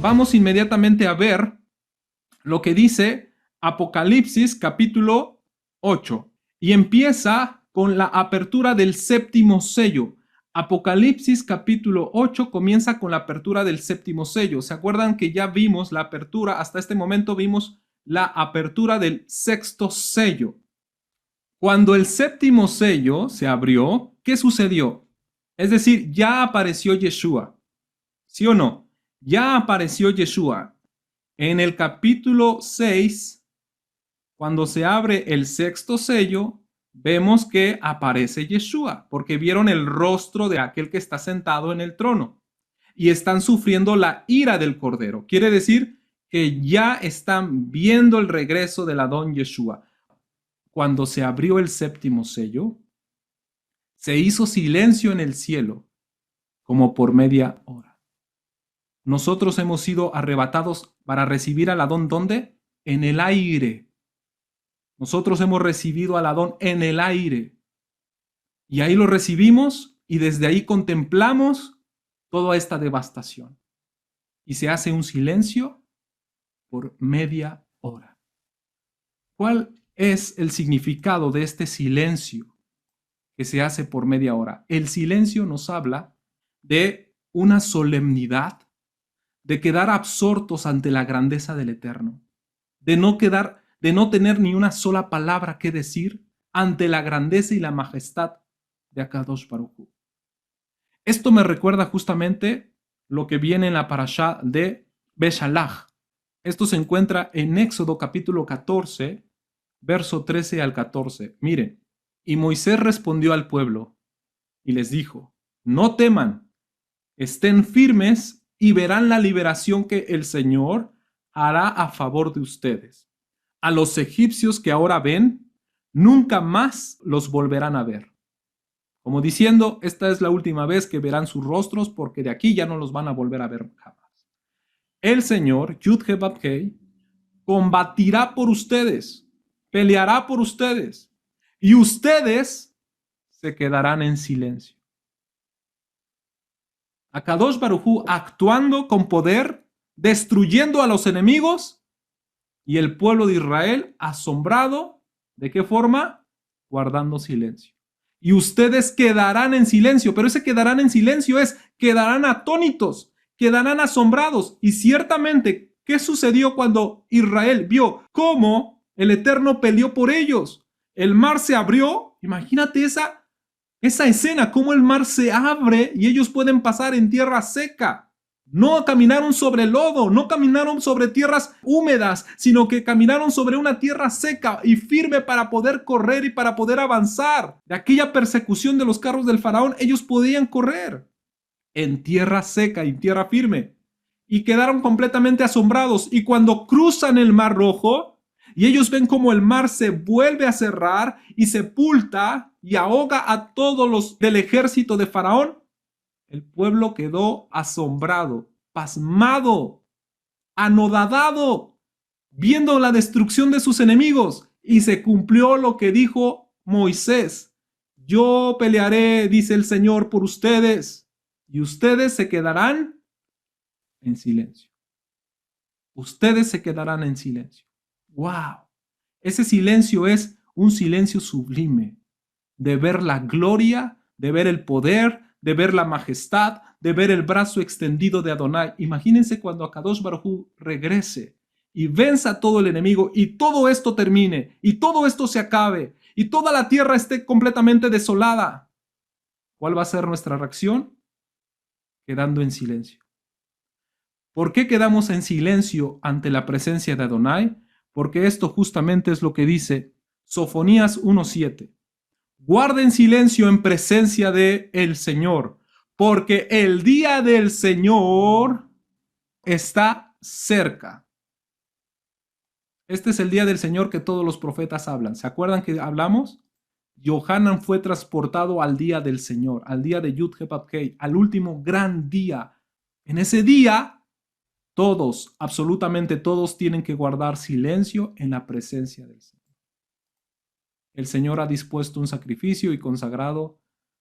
vamos inmediatamente a ver lo que dice Apocalipsis capítulo 8 y empieza con la apertura del séptimo sello. Apocalipsis capítulo 8 comienza con la apertura del séptimo sello. ¿Se acuerdan que ya vimos la apertura? Hasta este momento vimos la apertura del sexto sello. Cuando el séptimo sello se abrió, ¿qué sucedió? Es decir, ya apareció Yeshua. ¿Sí o no? Ya apareció Yeshua. En el capítulo 6, cuando se abre el sexto sello, vemos que aparece Yeshua, porque vieron el rostro de aquel que está sentado en el trono y están sufriendo la ira del Cordero. Quiere decir que ya están viendo el regreso del Adón Yeshua. Cuando se abrió el séptimo sello, se hizo silencio en el cielo, como por media hora. Nosotros hemos sido arrebatados para recibir al Adón, ¿dónde? En el aire. Nosotros hemos recibido al Adón en el aire. Y ahí lo recibimos y desde ahí contemplamos toda esta devastación. Y se hace un silencio por media hora. ¿Cuál es el significado de este silencio que se hace por media hora? El silencio nos habla de una solemnidad, de quedar absortos ante la grandeza del Eterno, de no tener ni una sola palabra que decir ante la grandeza y la majestad de Akadosh Baruj Hu. Esto me recuerda justamente lo que viene en la parashá de Beshalach. Esto se encuentra en Éxodo capítulo 14, verso 13 al 14. Miren, y Moisés respondió al pueblo y les dijo, no teman, estén firmes y verán la liberación que el Señor hará a favor de ustedes. A los egipcios que ahora ven, nunca más los volverán a ver. Como diciendo, esta es la última vez que verán sus rostros porque de aquí ya no los van a volver a ver jamás. El Señor, Yud-He-Vav-Hei, combatirá por ustedes, peleará por ustedes y ustedes se quedarán en silencio. Akadosh Baruj Hu actuando con poder, destruyendo a los enemigos y el pueblo de Israel asombrado. ¿De qué forma? Guardando silencio. Y ustedes quedarán en silencio, pero ese quedarán en silencio es, quedarán atónitos, quedarán asombrados. Y ciertamente, ¿qué sucedió cuando Israel vio cómo el Eterno peleó por ellos? El mar se abrió, imagínate esa escena, cómo el mar se abre y ellos pueden pasar en tierra seca. No caminaron sobre lodo, no caminaron sobre tierras húmedas, sino que caminaron sobre una tierra seca y firme para poder correr y para poder avanzar. De aquella persecución de los carros del faraón, ellos podían correr en tierra seca y tierra firme. Y quedaron completamente asombrados. Y cuando cruzan el Mar Rojo, y ellos ven como el mar se vuelve a cerrar y sepulta y ahoga a todos los del ejército de Faraón, el pueblo quedó asombrado, pasmado, anodadado, viendo la destrucción de sus enemigos. Y se cumplió lo que dijo Moisés. Yo pelearé, dice el Señor, por ustedes, y ustedes se quedarán en silencio. Ustedes se quedarán en silencio. ¡Wow! Ese silencio es un silencio sublime, de ver la gloria, de ver el poder, de ver la majestad, de ver el brazo extendido de Adonai. Imagínense cuando Akadosh Baruj Hu regrese y venza a todo el enemigo y todo esto termine y todo esto se acabe y toda la tierra esté completamente desolada. ¿Cuál va a ser nuestra reacción? Quedando en silencio. ¿Por qué quedamos en silencio ante la presencia de Adonai? Porque esto justamente es lo que dice Sofonías 1:7. Guarden silencio en presencia de el Señor, porque el día del Señor está cerca. Este es el día del Señor que todos los profetas hablan. ¿Se acuerdan que hablamos? Yohanan fue transportado al día del Señor, al día de Yud-He-Vav-Hei, al último gran día. En ese día, todos, absolutamente todos, tienen que guardar silencio en la presencia del Señor. El Señor ha dispuesto un sacrificio y consagrado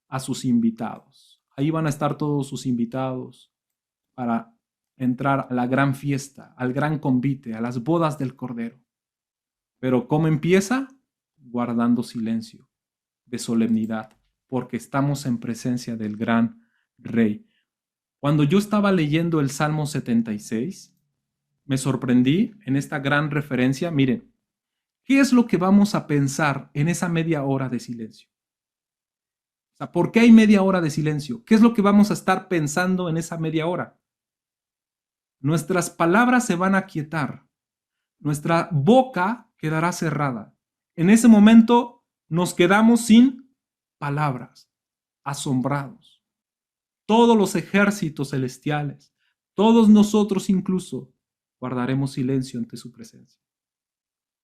a sus invitados. Ahí van a estar todos sus invitados para entrar a la gran fiesta, al gran convite, a las bodas del Cordero. Pero ¿cómo empieza? Guardando silencio, de solemnidad, porque estamos en presencia del gran Rey. Cuando yo estaba leyendo el Salmo 76, me sorprendí en esta gran referencia. Miren, ¿qué es lo que vamos a pensar en esa media hora de silencio? O sea, ¿por qué hay media hora de silencio? ¿Qué es lo que vamos a estar pensando en esa media hora? Nuestras palabras se van a aquietar. Nuestra boca quedará cerrada. En ese momento nos quedamos sin palabras, asombrados. Todos los ejércitos celestiales, todos nosotros incluso, guardaremos silencio ante su presencia.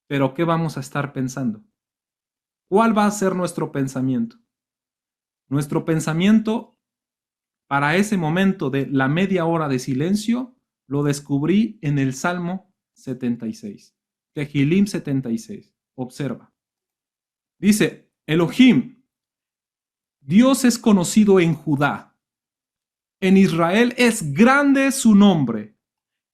Pero ¿qué vamos a estar pensando? ¿Cuál va a ser nuestro pensamiento? Nuestro pensamiento para ese momento de la media hora de silencio lo descubrí en el Salmo 76, Tehilim 76. Observa. Dice, Elohim, Dios es conocido en Judá. En Israel es grande su nombre.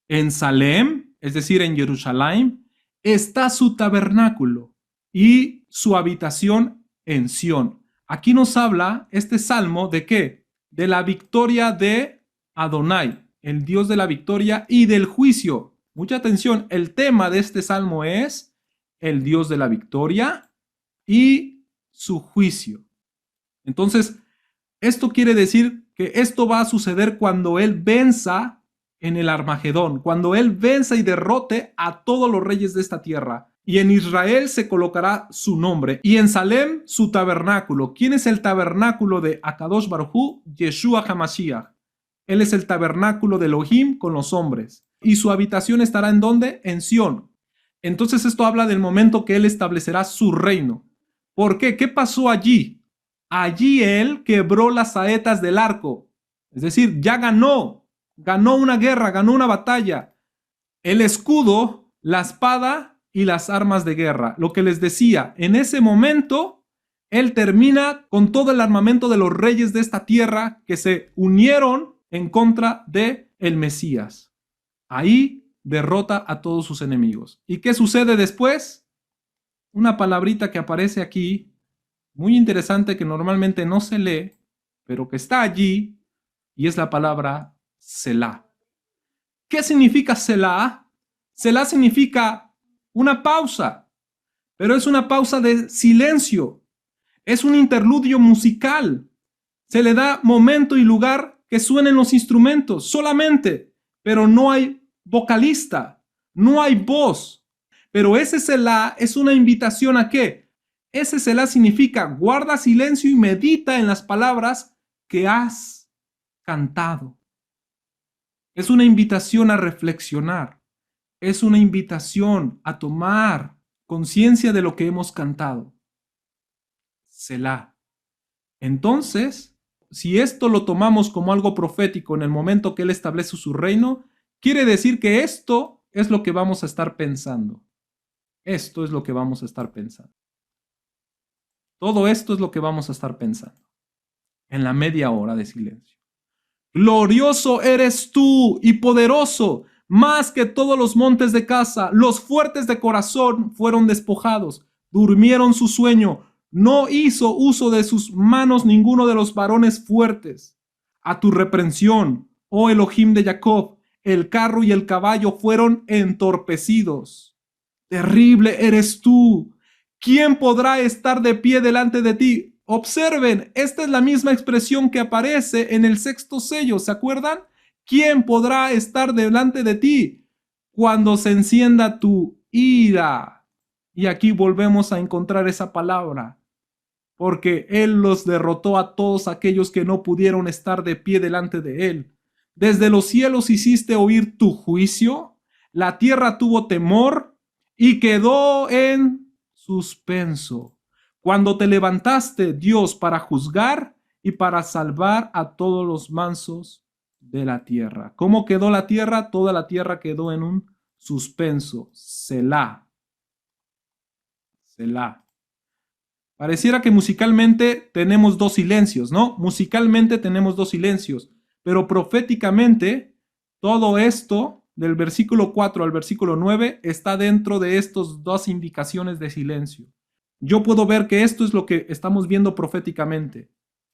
En Salem, es decir, en Jerusalén, está su tabernáculo y su habitación en Sión. Aquí nos habla este salmo de ¿qué? De la victoria de Adonai, el Dios de la victoria y del juicio. Mucha atención, el tema de este salmo es el Dios de la victoria y su juicio. Entonces, esto quiere decir que esto va a suceder cuando Él venza en el Armagedón, cuando Él venza y derrote a todos los reyes de esta tierra. Y en Israel se colocará su nombre, y en Salem su tabernáculo. ¿Quién es el tabernáculo de Akadosh Baruj Hu? Yeshua HaMashiach. Él es el tabernáculo de Elohim con los hombres. Y su habitación estará ¿en dónde? En Sión. Entonces esto habla del momento que Él establecerá su reino. ¿Por qué? ¿Qué pasó allí? Allí Él quebró las saetas del arco. Es decir, ya ganó una guerra, ganó una batalla. El escudo, la espada y las armas de guerra. Lo que les decía, en ese momento, Él termina con todo el armamento de los reyes de esta tierra que se unieron en contra de el Mesías. Ahí derrota a todos sus enemigos. ¿Y qué sucede después? Una palabrita que aparece aquí, muy interesante, que normalmente no se lee, pero que está allí, y es la palabra Selah. ¿Qué significa Selah? Selah significa una pausa, pero es una pausa de silencio. Es un interludio musical. Se le da momento y lugar que suenen los instrumentos solamente, pero no hay vocalista, no hay voz. Pero ese Selah es una invitación ¿a qué? Ese Selah significa guarda silencio y medita en las palabras que has cantado. Es una invitación a reflexionar. Es una invitación a tomar conciencia de lo que hemos cantado. Selah. Entonces, si esto lo tomamos como algo profético en el momento que Él establece su reino, quiere decir que esto es lo que vamos a estar pensando. Esto es lo que vamos a estar pensando. Todo esto es lo que vamos a estar pensando en la media hora de silencio. Glorioso eres tú y poderoso, más que todos los montes de casa. Los fuertes de corazón fueron despojados, durmieron su sueño. No hizo uso de sus manos ninguno de los varones fuertes. A tu reprensión, oh Elohim de Jacob, el carro y el caballo fueron entorpecidos. Terrible eres tú. ¿Quién podrá estar de pie delante de ti? Observen, esta es la misma expresión que aparece en el sexto sello, ¿se acuerdan? ¿Quién podrá estar delante de ti cuando se encienda tu ira? Y aquí volvemos a encontrar esa palabra, porque Él los derrotó a todos aquellos que no pudieron estar de pie delante de Él. Desde los cielos hiciste oír tu juicio, la tierra tuvo temor y quedó en suspenso. Cuando te levantaste, Dios, para juzgar y para salvar a todos los mansos de la tierra. ¿Cómo quedó la tierra? Toda la tierra quedó en un suspenso. Selah. Selah. Pareciera que musicalmente tenemos dos silencios, ¿no? Musicalmente tenemos dos silencios, pero proféticamente Todo esto, del versículo 4 al versículo 9, está dentro de estas dos indicaciones de silencio. Yo puedo ver que esto es lo que estamos viendo proféticamente.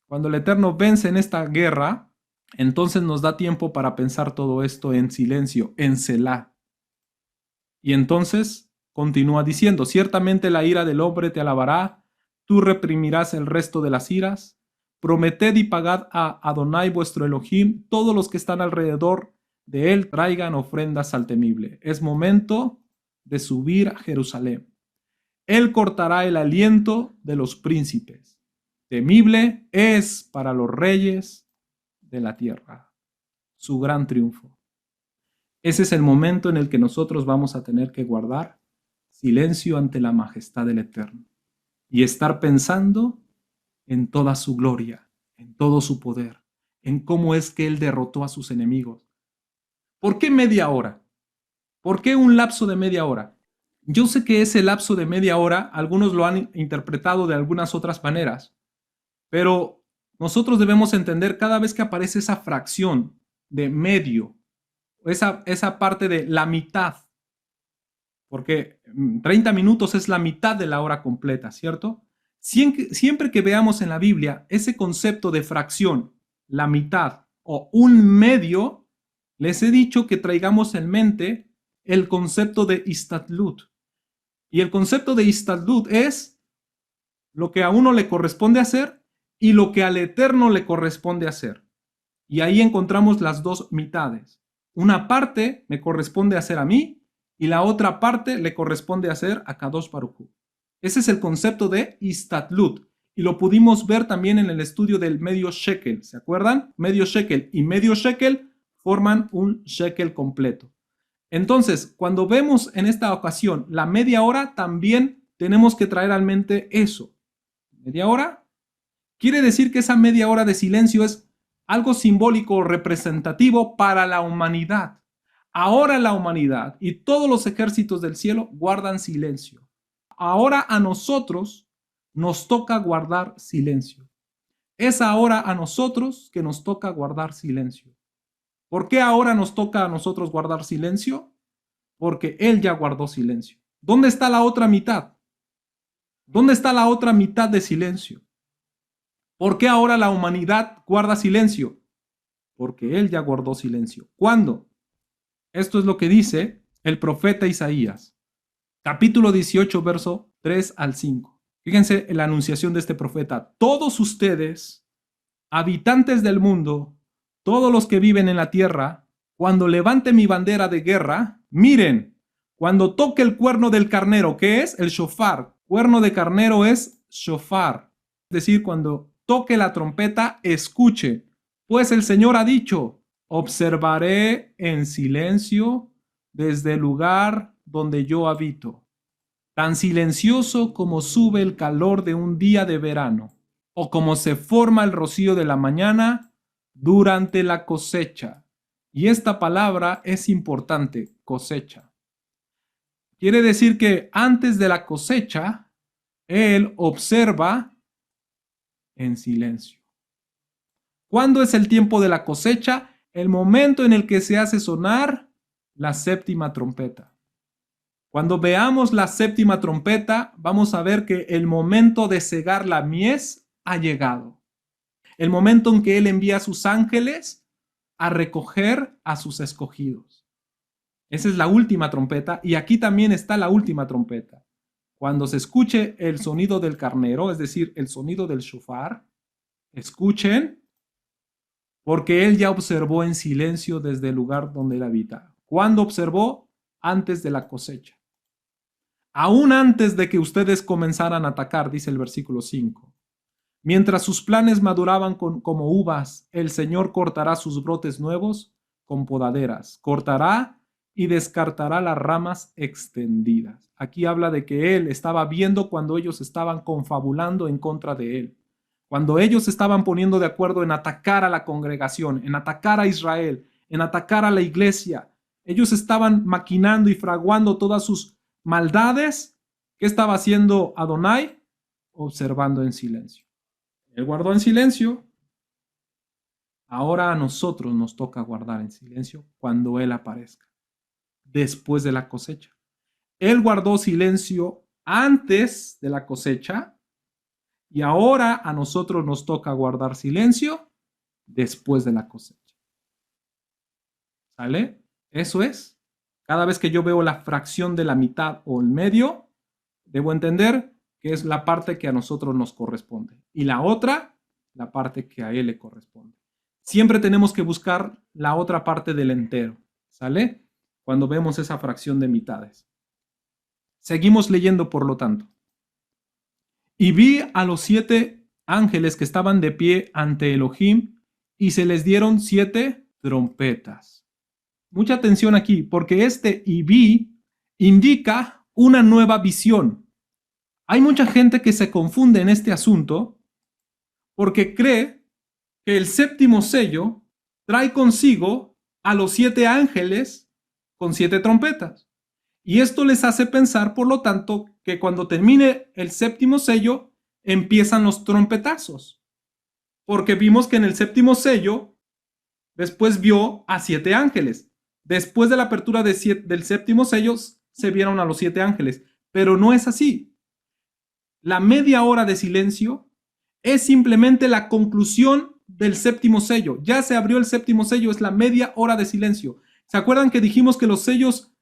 Cuando el Eterno vence en esta guerra, entonces nos da tiempo para pensar todo esto en silencio, en Selah. Y entonces continúa diciendo, ciertamente la ira del hombre te alabará, tú reprimirás el resto de las iras, prometed y pagad a Adonai vuestro Elohim, todos los que están alrededor de él traigan ofrendas al temible. Es momento de subir a Jerusalén. Él cortará el aliento de los príncipes. Temible es para los reyes de la tierra. Su gran triunfo. Ese es el momento en el que nosotros vamos a tener que guardar silencio ante la majestad del Eterno y estar pensando en toda su gloria, en todo su poder, en cómo es que Él derrotó a sus enemigos. ¿Por qué media hora? ¿Por qué un lapso de media hora? Yo sé que ese lapso de media hora, algunos lo han interpretado de algunas otras maneras, pero nosotros debemos entender cada vez que aparece esa fracción de medio, esa parte de la mitad, porque 30 minutos es la mitad de la hora completa, ¿cierto? Siempre que veamos en la Biblia ese concepto de fracción, la mitad o un medio, les he dicho que traigamos en mente el concepto de Istadlut. Y el concepto de Istadlut es lo que a uno le corresponde hacer y lo que al Eterno le corresponde hacer. Y ahí encontramos las dos mitades. Una parte me corresponde hacer a mí y la otra parte le corresponde hacer a Kadosh Baruj Hu. Ese es el concepto de Istadlut. Y lo pudimos ver también en el estudio del medio shekel. ¿Se acuerdan? Medio shekel y medio shekel forman un shekel completo. Entonces, cuando vemos en esta ocasión la media hora, también tenemos que traer al mente eso. ¿Media hora? Quiere decir que esa media hora de silencio es algo simbólico representativo para la humanidad. Ahora la humanidad y todos los ejércitos del cielo guardan silencio. Ahora a nosotros nos toca guardar silencio. Es ahora a nosotros que nos toca guardar silencio. ¿Por qué ahora nos toca a nosotros guardar silencio? Porque Él ya guardó silencio. ¿Dónde está la otra mitad? ¿Dónde está la otra mitad de silencio? ¿Por qué ahora la humanidad guarda silencio? Porque Él ya guardó silencio. ¿Cuándo? Esto es lo que dice el profeta Isaías, capítulo 18, verso 3 al 5. Fíjense en la anunciación de este profeta. Todos ustedes, habitantes del mundo, todos los que viven en la tierra, cuando levante mi bandera de guerra, miren, cuando toque el cuerno del carnero, ¿qué es? El shofar. Cuerno de carnero es shofar. Es decir, cuando toque la trompeta, escuche. Pues el Señor ha dicho, observaré en silencio desde el lugar donde yo habito, tan silencioso como sube el calor de un día de verano, o como se forma el rocío de la mañana durante la cosecha. Y esta palabra es importante, cosecha. Quiere decir que antes de la cosecha, Él observa en silencio. ¿Cuándo es el tiempo de la cosecha? El momento en el que se hace sonar la séptima trompeta. Cuando veamos la séptima trompeta, vamos a ver que el momento de cegar la mies ha llegado. El momento en que Él envía a sus ángeles a recoger a sus escogidos. Esa es la última trompeta y aquí también está la última trompeta. Cuando se escuche el sonido del carnero, es decir, el sonido del shofar, escuchen, porque Él ya observó en silencio desde el lugar donde Él habita. ¿Cuándo observó? Antes de la cosecha. Aún antes de que ustedes comenzaran a atacar, dice el versículo 5. Mientras sus planes maduraban como uvas, el Señor cortará sus brotes nuevos con podaderas. Cortará y descartará las ramas extendidas. Aquí habla de que Él estaba viendo cuando ellos estaban confabulando en contra de Él. Cuando ellos estaban poniendo de acuerdo en atacar a la congregación, en atacar a Israel, en atacar a la iglesia, ellos estaban maquinando y fraguando todas sus maldades. ¿Qué estaba haciendo Adonai? Observando en silencio. Él guardó en silencio. Ahora a nosotros nos toca guardar en silencio cuando Él aparezca, después de la cosecha. Él guardó silencio antes de la cosecha y ahora a nosotros nos toca guardar silencio después de la cosecha. ¿Sale? Eso es. Cada vez que yo veo la fracción de la mitad o el medio, debo entender que es la parte que a nosotros nos corresponde. Y la otra, la parte que a Él le corresponde. Siempre tenemos que buscar la otra parte del entero. ¿Sale? Cuando vemos esa fracción de mitades. Seguimos leyendo, por lo tanto. Y vi a los 7 ángeles que estaban de pie ante Elohim y se les dieron 7 trompetas. Mucha atención aquí, porque este y vi indica una nueva visión. Hay mucha gente que se confunde en este asunto porque cree que el séptimo sello trae consigo a los 7 ángeles con 7 trompetas. Y esto les hace pensar, por lo tanto, que cuando termine el séptimo sello, empiezan los trompetazos. Porque vimos que en el séptimo sello, después vio a 7 ángeles. Después de la apertura del séptimo sello, se vieron a los 7 ángeles. Pero no es así. La media hora de silencio es simplemente la conclusión del séptimo sello. Ya se abrió el séptimo sello, es la media hora de silencio. ¿Se acuerdan que dijimos que los sellos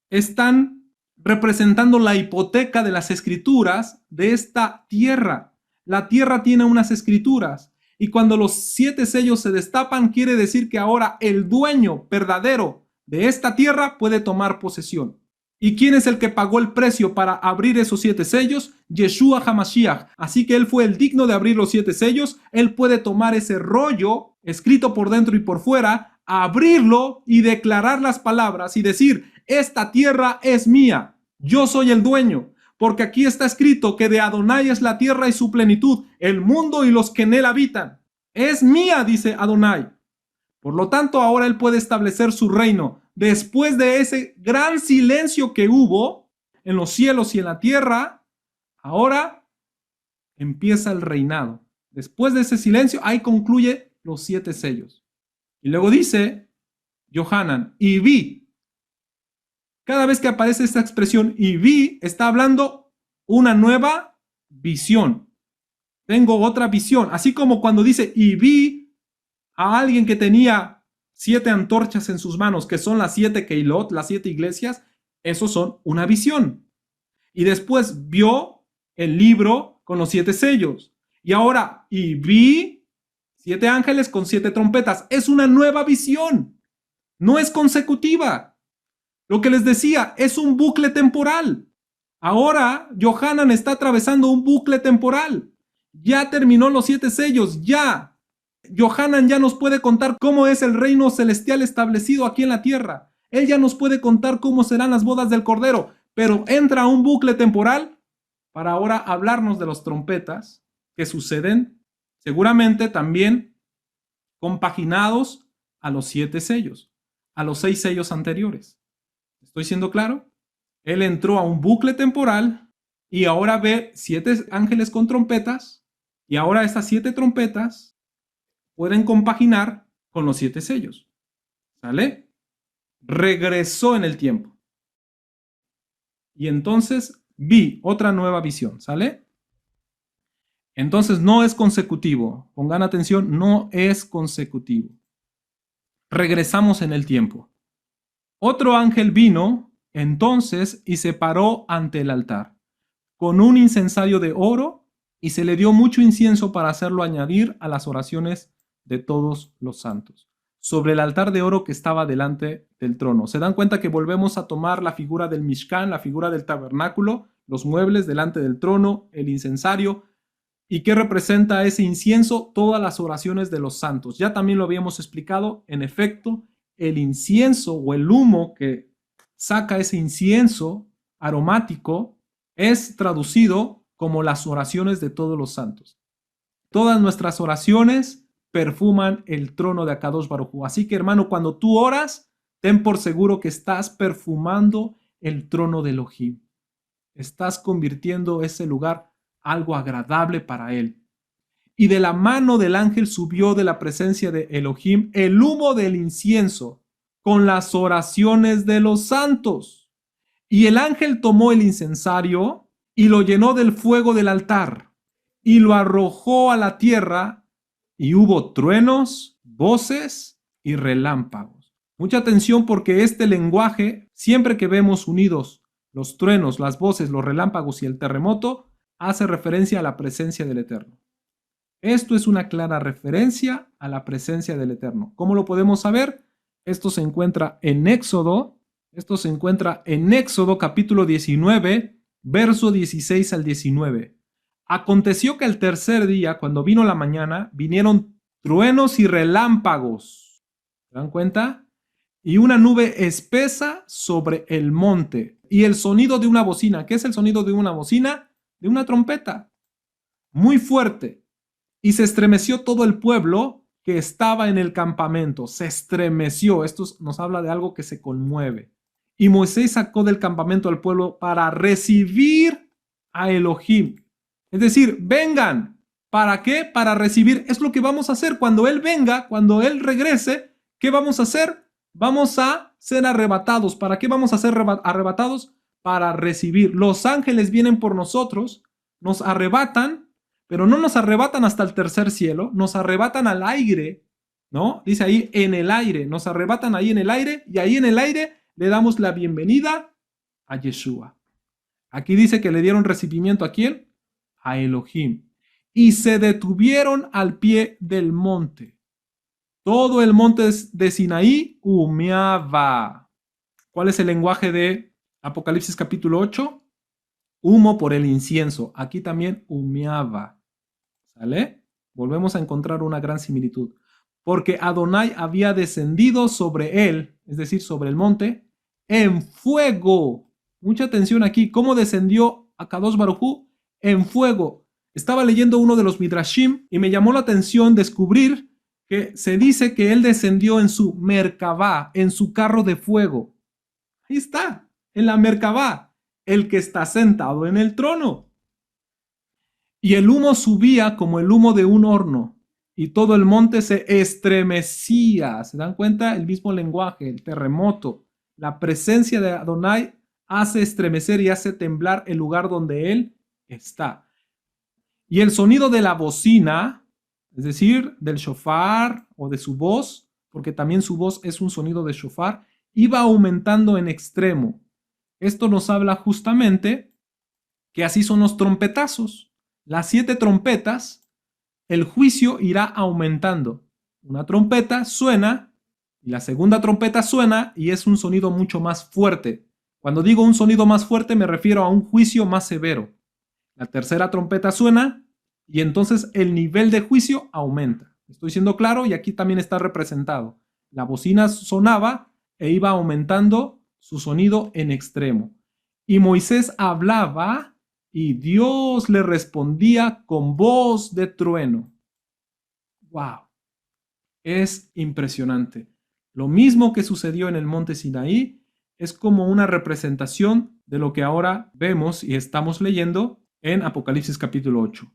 están representando la hipoteca de las escrituras de esta tierra? La tierra tiene unas escrituras y cuando los 7 sellos se destapan, quiere decir que ahora el dueño verdadero de esta tierra puede tomar posesión. ¿Y quién es el que pagó el precio para abrir esos 7 sellos? Yeshua HaMashiach. Así que él fue el digno de abrir los 7 sellos. Él puede tomar ese rollo escrito por dentro y por fuera, abrirlo y declarar las palabras y decir: esta tierra es mía, yo soy el dueño, porque aquí está escrito que de Adonai es la tierra y su plenitud, el mundo y los que en él habitan. Es mía, dice Adonai. Por lo tanto, ahora él puede establecer su reino. Después de ese gran silencio que hubo en los cielos y en la tierra, ahora empieza el reinado. Después de ese silencio, ahí concluye los 7 sellos. Y luego dice Yohanan, y vi. Cada vez que aparece esta expresión y vi, está hablando una nueva visión. Tengo otra visión. Así como cuando dice y vi a alguien que tenía 7 antorchas en sus manos, que son las 7 Keilot, las 7 iglesias, esos son una visión. Y después vio el libro con los 7 sellos. Y ahora, y vi 7 ángeles con 7 trompetas. Es una nueva visión. No es consecutiva. Lo que les decía, es un bucle temporal. Ahora, Yohanan está atravesando un bucle temporal. Ya terminó los 7 sellos, ya. Yohanan ya nos puede contar cómo es el reino celestial establecido aquí en la tierra. Él ya nos puede contar cómo serán las bodas del Cordero, pero entra a un bucle temporal para ahora hablarnos de los trompetas que suceden seguramente también compaginados a los 7 sellos, a los 6 sellos anteriores. ¿Estoy siendo claro? Él entró a un bucle temporal y ahora ve 7 ángeles con trompetas y ahora estas 7 trompetas pueden compaginar con los 7 sellos. ¿Sale? Regresó en el tiempo. Y entonces vi otra nueva visión. ¿Sale? Entonces no es consecutivo. Pongan atención, no es consecutivo. Regresamos en el tiempo. Otro ángel vino entonces y se paró ante el altar con un incensario de oro y se le dio mucho incienso para hacerlo añadir a las oraciones de todos los santos, sobre el altar de oro que estaba delante del trono. ¿Se dan cuenta que volvemos a tomar la figura del Mishkan, la figura del tabernáculo, los muebles delante del trono, el incensario? ¿Y qué representa ese incienso? Todas las oraciones de los santos. Ya también lo habíamos explicado. En efecto, el incienso o el humo que saca ese incienso aromático es traducido como las oraciones de todos los santos. Todas nuestras oraciones perfuman el trono de Akadosh Baruj Hu. Así que, hermano, cuando tú oras, ten por seguro que estás perfumando el trono de Elohim. Estás convirtiendo ese lugar algo agradable para él. y de la mano del ángel subió de la presencia de Elohim el humo del incienso con las oraciones de los santos. Y el ángel tomó el incensario y lo llenó del fuego del altar y lo arrojó a la tierra, y hubo truenos, voces y relámpagos. Mucha atención, porque este lenguaje, siempre que vemos unidos los truenos, las voces, los relámpagos y el terremoto, hace referencia a la presencia del Eterno. Esto es una clara referencia a la presencia del Eterno. ¿Cómo lo podemos saber? Esto se encuentra en Éxodo. Capítulo 19, verso 16 al 19. Aconteció que el tercer día, cuando vino la mañana, vinieron truenos y relámpagos. ¿Se dan cuenta? Y una nube espesa sobre el monte. Y el sonido de una bocina. ¿Qué es el sonido de una bocina? De una trompeta. Muy fuerte. Y se estremeció todo el pueblo que estaba en el campamento. Se estremeció. Esto nos habla de algo que se conmueve. Y Moisés sacó del campamento al pueblo para recibir a Elohim. Es decir, vengan. ¿Para qué? Para recibir. Es lo que vamos a hacer cuando Él venga, cuando Él regrese. ¿Qué vamos a hacer? Vamos a ser arrebatados. ¿Para qué vamos a ser arrebatados? Para recibir. Los ángeles vienen por nosotros, nos arrebatan, pero no nos arrebatan hasta el tercer cielo, nos arrebatan al aire, ¿no? Dice ahí, en el aire. Nos arrebatan ahí en el aire, y ahí en el aire le damos la bienvenida a Yeshua. Aquí dice que le dieron recibimiento ¿a quién? A Elohim. Y se detuvieron al pie del monte. Todo el monte de Sinaí humeaba. ¿Cuál es el lenguaje de Apocalipsis capítulo 8? Humo por el incienso. Aquí también humeaba. ¿Sale? Volvemos a encontrar una gran similitud. Porque Adonai había descendido sobre él, es decir, sobre el monte, en fuego. Mucha atención aquí. ¿Cómo descendió a Kadosh Baruj Hu? En fuego. Estaba leyendo uno de los Midrashim y me llamó la atención descubrir que se dice que él descendió en su Merkabá, en su carro de fuego. Ahí está, en la Merkabá, el que está sentado en el trono. Y el humo subía como el humo de un horno, y todo el monte se estremecía. ¿Se dan cuenta? El mismo lenguaje, el terremoto. La presencia de Adonai hace estremecer y hace temblar el lugar donde él está. Y el sonido de la bocina, es decir, del shofar o de su voz, porque también su voz es un sonido de shofar, iba aumentando en extremo. Esto nos habla justamente que así son los trompetazos. Las 7 trompetas, el juicio irá aumentando. Una trompeta suena y la segunda trompeta suena y es un sonido mucho más fuerte. Cuando digo un sonido más fuerte me refiero a un juicio más severo. La tercera trompeta suena y entonces el nivel de juicio aumenta. Estoy siendo claro, y aquí también está representado. La bocina sonaba e iba aumentando su sonido en extremo. Y Moisés hablaba y Dios le respondía con voz de trueno. ¡Wow! Es impresionante. Lo mismo que sucedió en el monte Sinaí es como una representación de lo que ahora vemos y estamos leyendo en Apocalipsis capítulo 8.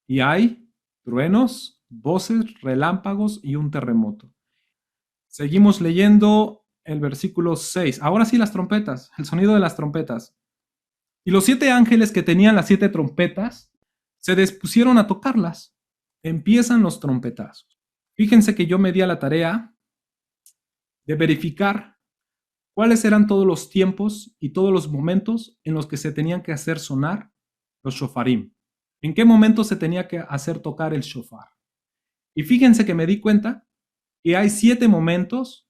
Y hay truenos, voces, relámpagos y un terremoto. Seguimos leyendo el versículo 6. Ahora sí, las trompetas, el sonido de las trompetas. Y los 7 ángeles que tenían las 7 trompetas se dispusieron a tocarlas. Empiezan los trompetazos. Fíjense que yo me di a la tarea de verificar cuáles eran todos los tiempos y todos los momentos en los que se tenían que hacer sonar los shofarim. ¿En qué momento se tenía que hacer tocar el shofar? Y fíjense que me di cuenta que hay 7 momentos,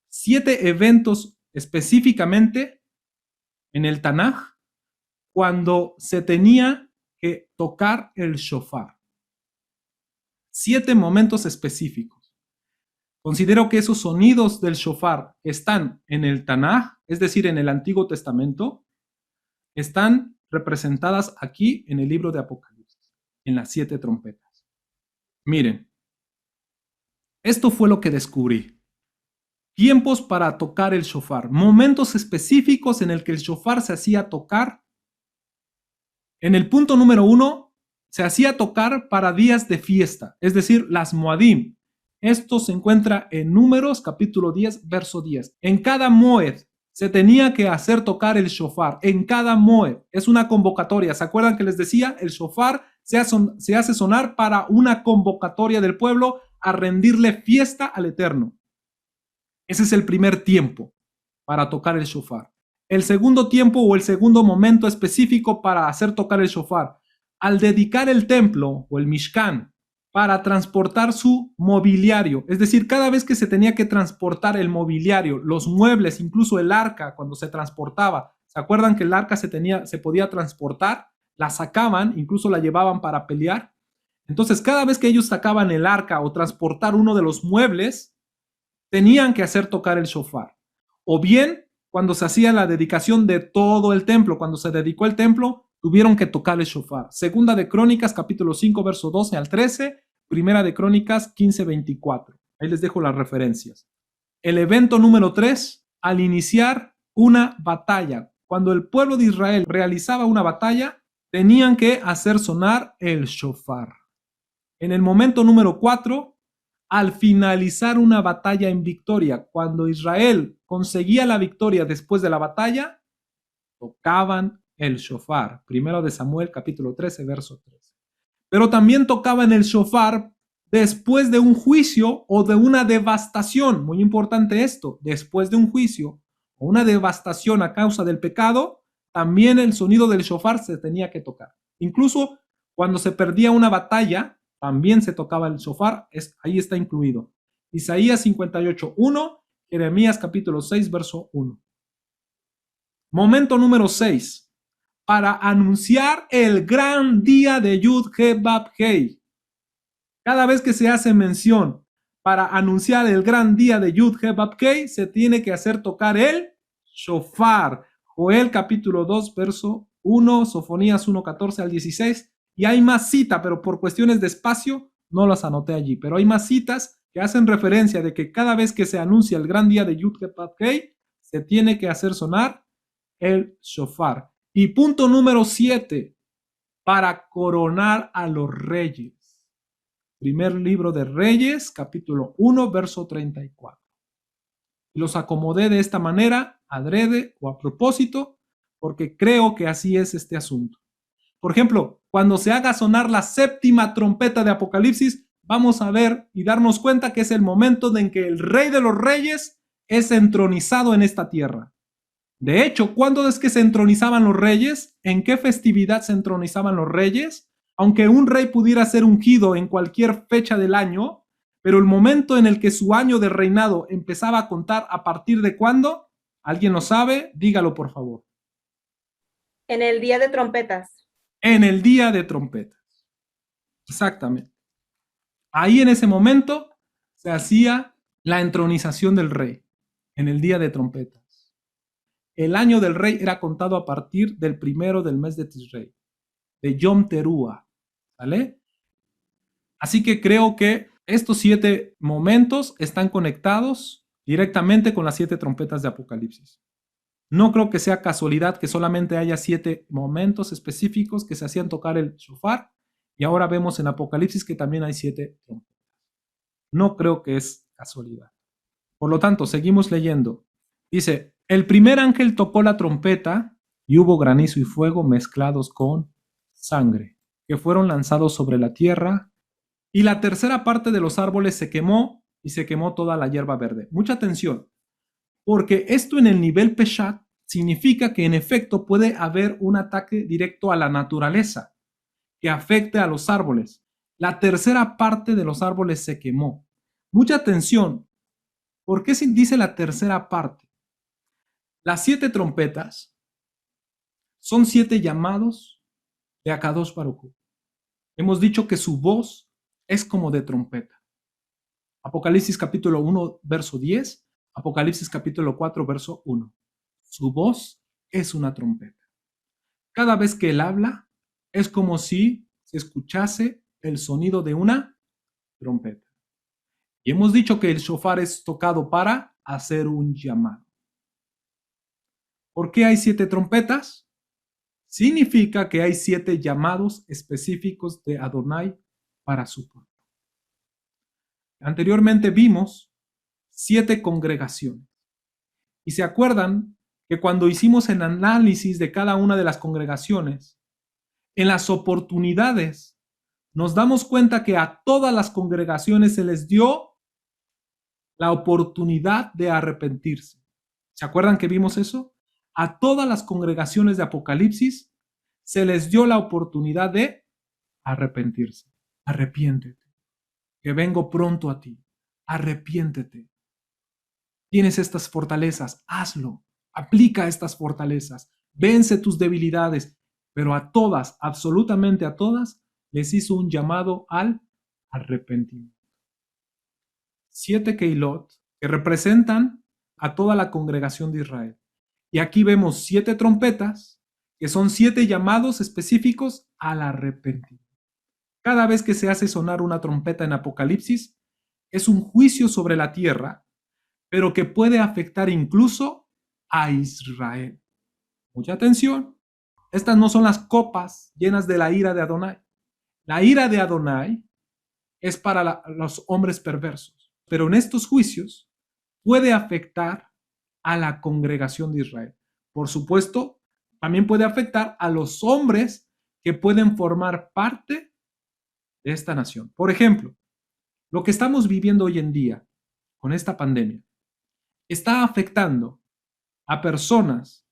7 eventos específicamente en el Tanaj cuando se tenía que tocar el shofar. 7 momentos específicos. Considero que esos sonidos del shofar están en el Tanaj, es decir, en el Antiguo Testamento, están representadas aquí en el libro de Apocalipsis, en las 7 trompetas. Miren, esto fue lo que descubrí. Tiempos para tocar el shofar, momentos específicos en el que el shofar se hacía tocar. En el punto número 1 se hacía tocar para días de fiesta, es decir, las Moadim. Esto se encuentra en Números, capítulo 10, verso 10. En cada Moed se tenía que hacer tocar el shofar, en cada Moed. Es una convocatoria. ¿Se acuerdan que les decía? El shofar se hace sonar para una convocatoria del pueblo a rendirle fiesta al Eterno. Ese es el primer tiempo para tocar el shofar. El segundo tiempo o el segundo momento específico para hacer tocar el shofar, al dedicar el templo o el Mishkan para transportar su mobiliario. Es decir, cada vez que se tenía que transportar el mobiliario, los muebles, incluso el arca cuando se transportaba. ¿Se acuerdan que el arca se podía transportar? La sacaban, incluso la llevaban para pelear. Entonces, cada vez que ellos sacaban el arca o transportar uno de los muebles, tenían que hacer tocar el shofar. O bien, cuando se hacía la dedicación de todo el templo, cuando se dedicó el templo, tuvieron que tocar el shofar. Segunda de Crónicas, capítulo 5, verso 12 al 13. Primera de Crónicas, 15, 24. Ahí les dejo las referencias. El evento número 3, al iniciar una batalla. Cuando el pueblo de Israel realizaba una batalla, tenían que hacer sonar el shofar. En el momento número 4, al finalizar una batalla en victoria, cuando Israel conseguía la victoria después de la batalla, tocaban el shofar. Primero de Samuel, capítulo 13, verso 13. Pero también tocaban el shofar después de un juicio o de una devastación. Muy importante esto, después de un juicio o una devastación a causa del pecado, también el sonido del shofar se tenía que tocar. Incluso cuando se perdía una batalla, también se tocaba el shofar, ahí está incluido. Isaías 58, 1, Jeremías capítulo 6, verso 1. Momento número 6, para anunciar el gran día de Yud He Bab Hei. Cada vez que se hace mención para anunciar el gran día de Yud He Bab Hei, se tiene que hacer tocar el shofar. Joel capítulo 2, verso 1, Sofonías 1, 14 al 16. Y hay más citas, pero por cuestiones de espacio no las anoté allí. Pero hay más citas que hacen referencia de que cada vez que se anuncia el gran día de Yud He Bab Hei, se tiene que hacer sonar el shofar. Y punto número 7, para coronar a los reyes. Primer libro de Reyes, capítulo 1, verso 34. Y los acomodé de esta manera, adrede o a propósito, porque creo que así es este asunto. Por ejemplo, cuando se haga sonar la séptima trompeta de Apocalipsis, vamos a ver y darnos cuenta que es el momento en que el Rey de los Reyes es entronizado en esta tierra. De hecho, ¿cuándo es que se entronizaban los reyes? ¿En qué festividad se entronizaban los reyes? Aunque un rey pudiera ser ungido en cualquier fecha del año, pero el momento en el que su año de reinado empezaba a contar, ¿a partir de cuándo? ¿Alguien lo sabe? Dígalo, por favor. En el día de trompetas. En el día de trompetas. Exactamente. Ahí en ese momento se hacía la entronización del rey, en el día de trompetas. El año del rey era contado a partir del primero del mes de Tisrei, de Yom Teruah, ¿vale? Así que creo que estos 7 momentos están conectados directamente con las 7 trompetas de Apocalipsis. No creo que sea casualidad que solamente haya 7 momentos específicos que se hacían tocar el shofar, y ahora vemos en Apocalipsis que también hay 7 trompetas. No creo que es casualidad. Por lo tanto, seguimos leyendo. Dice, el primer ángel tocó la trompeta y hubo granizo y fuego mezclados con sangre, que fueron lanzados sobre la tierra, y la tercera parte de los árboles se quemó y se quemó toda la hierba verde. Mucha atención, porque esto en el nivel Peshat significa que en efecto puede haber un ataque directo a la naturaleza que afecte a los árboles. La tercera parte de los árboles se quemó. Mucha atención, ¿por qué se dice la tercera parte? Las 7 trompetas son 7 llamados de Akadosh Baruj Hu. Hemos dicho que su voz es como de trompeta. Apocalipsis capítulo 1, verso 10, Apocalipsis capítulo 4, verso 1. Su voz es una trompeta. Cada vez que él habla, es como si se escuchase el sonido de una trompeta. Y hemos dicho que el shofar es tocado para hacer un llamado. ¿Por qué hay 7 trompetas? Significa que hay 7 llamados específicos de Adonai para su pueblo. Anteriormente vimos 7 congregaciones. Y se acuerdan que cuando hicimos el análisis de cada una de las congregaciones, en las oportunidades, nos damos cuenta que a todas las congregaciones se les dio la oportunidad de arrepentirse. ¿Se acuerdan que vimos eso? A todas las congregaciones de Apocalipsis se les dio la oportunidad de arrepentirse. Arrepiéntete, que vengo pronto a ti. Arrepiéntete. Tienes estas fortalezas, hazlo. Aplica estas fortalezas. Vence tus debilidades. Pero a todas, absolutamente a todas, les hizo un llamado al arrepentimiento. 7 Keilot que representan a toda la congregación de Israel. Y aquí vemos 7 trompetas, que son 7 llamados específicos al arrepentimiento. Cada vez que se hace sonar una trompeta en Apocalipsis, es un juicio sobre la tierra, pero que puede afectar incluso a Israel. Mucha atención. Estas no son las copas llenas de la ira de Adonai. La ira de Adonai es para los hombres perversos, pero en estos juicios puede afectar a la congregación de Israel. Por supuesto, también puede afectar a los hombres que pueden formar parte de esta nación. Por ejemplo, lo que estamos viviendo hoy en día con esta pandemia está afectando a personas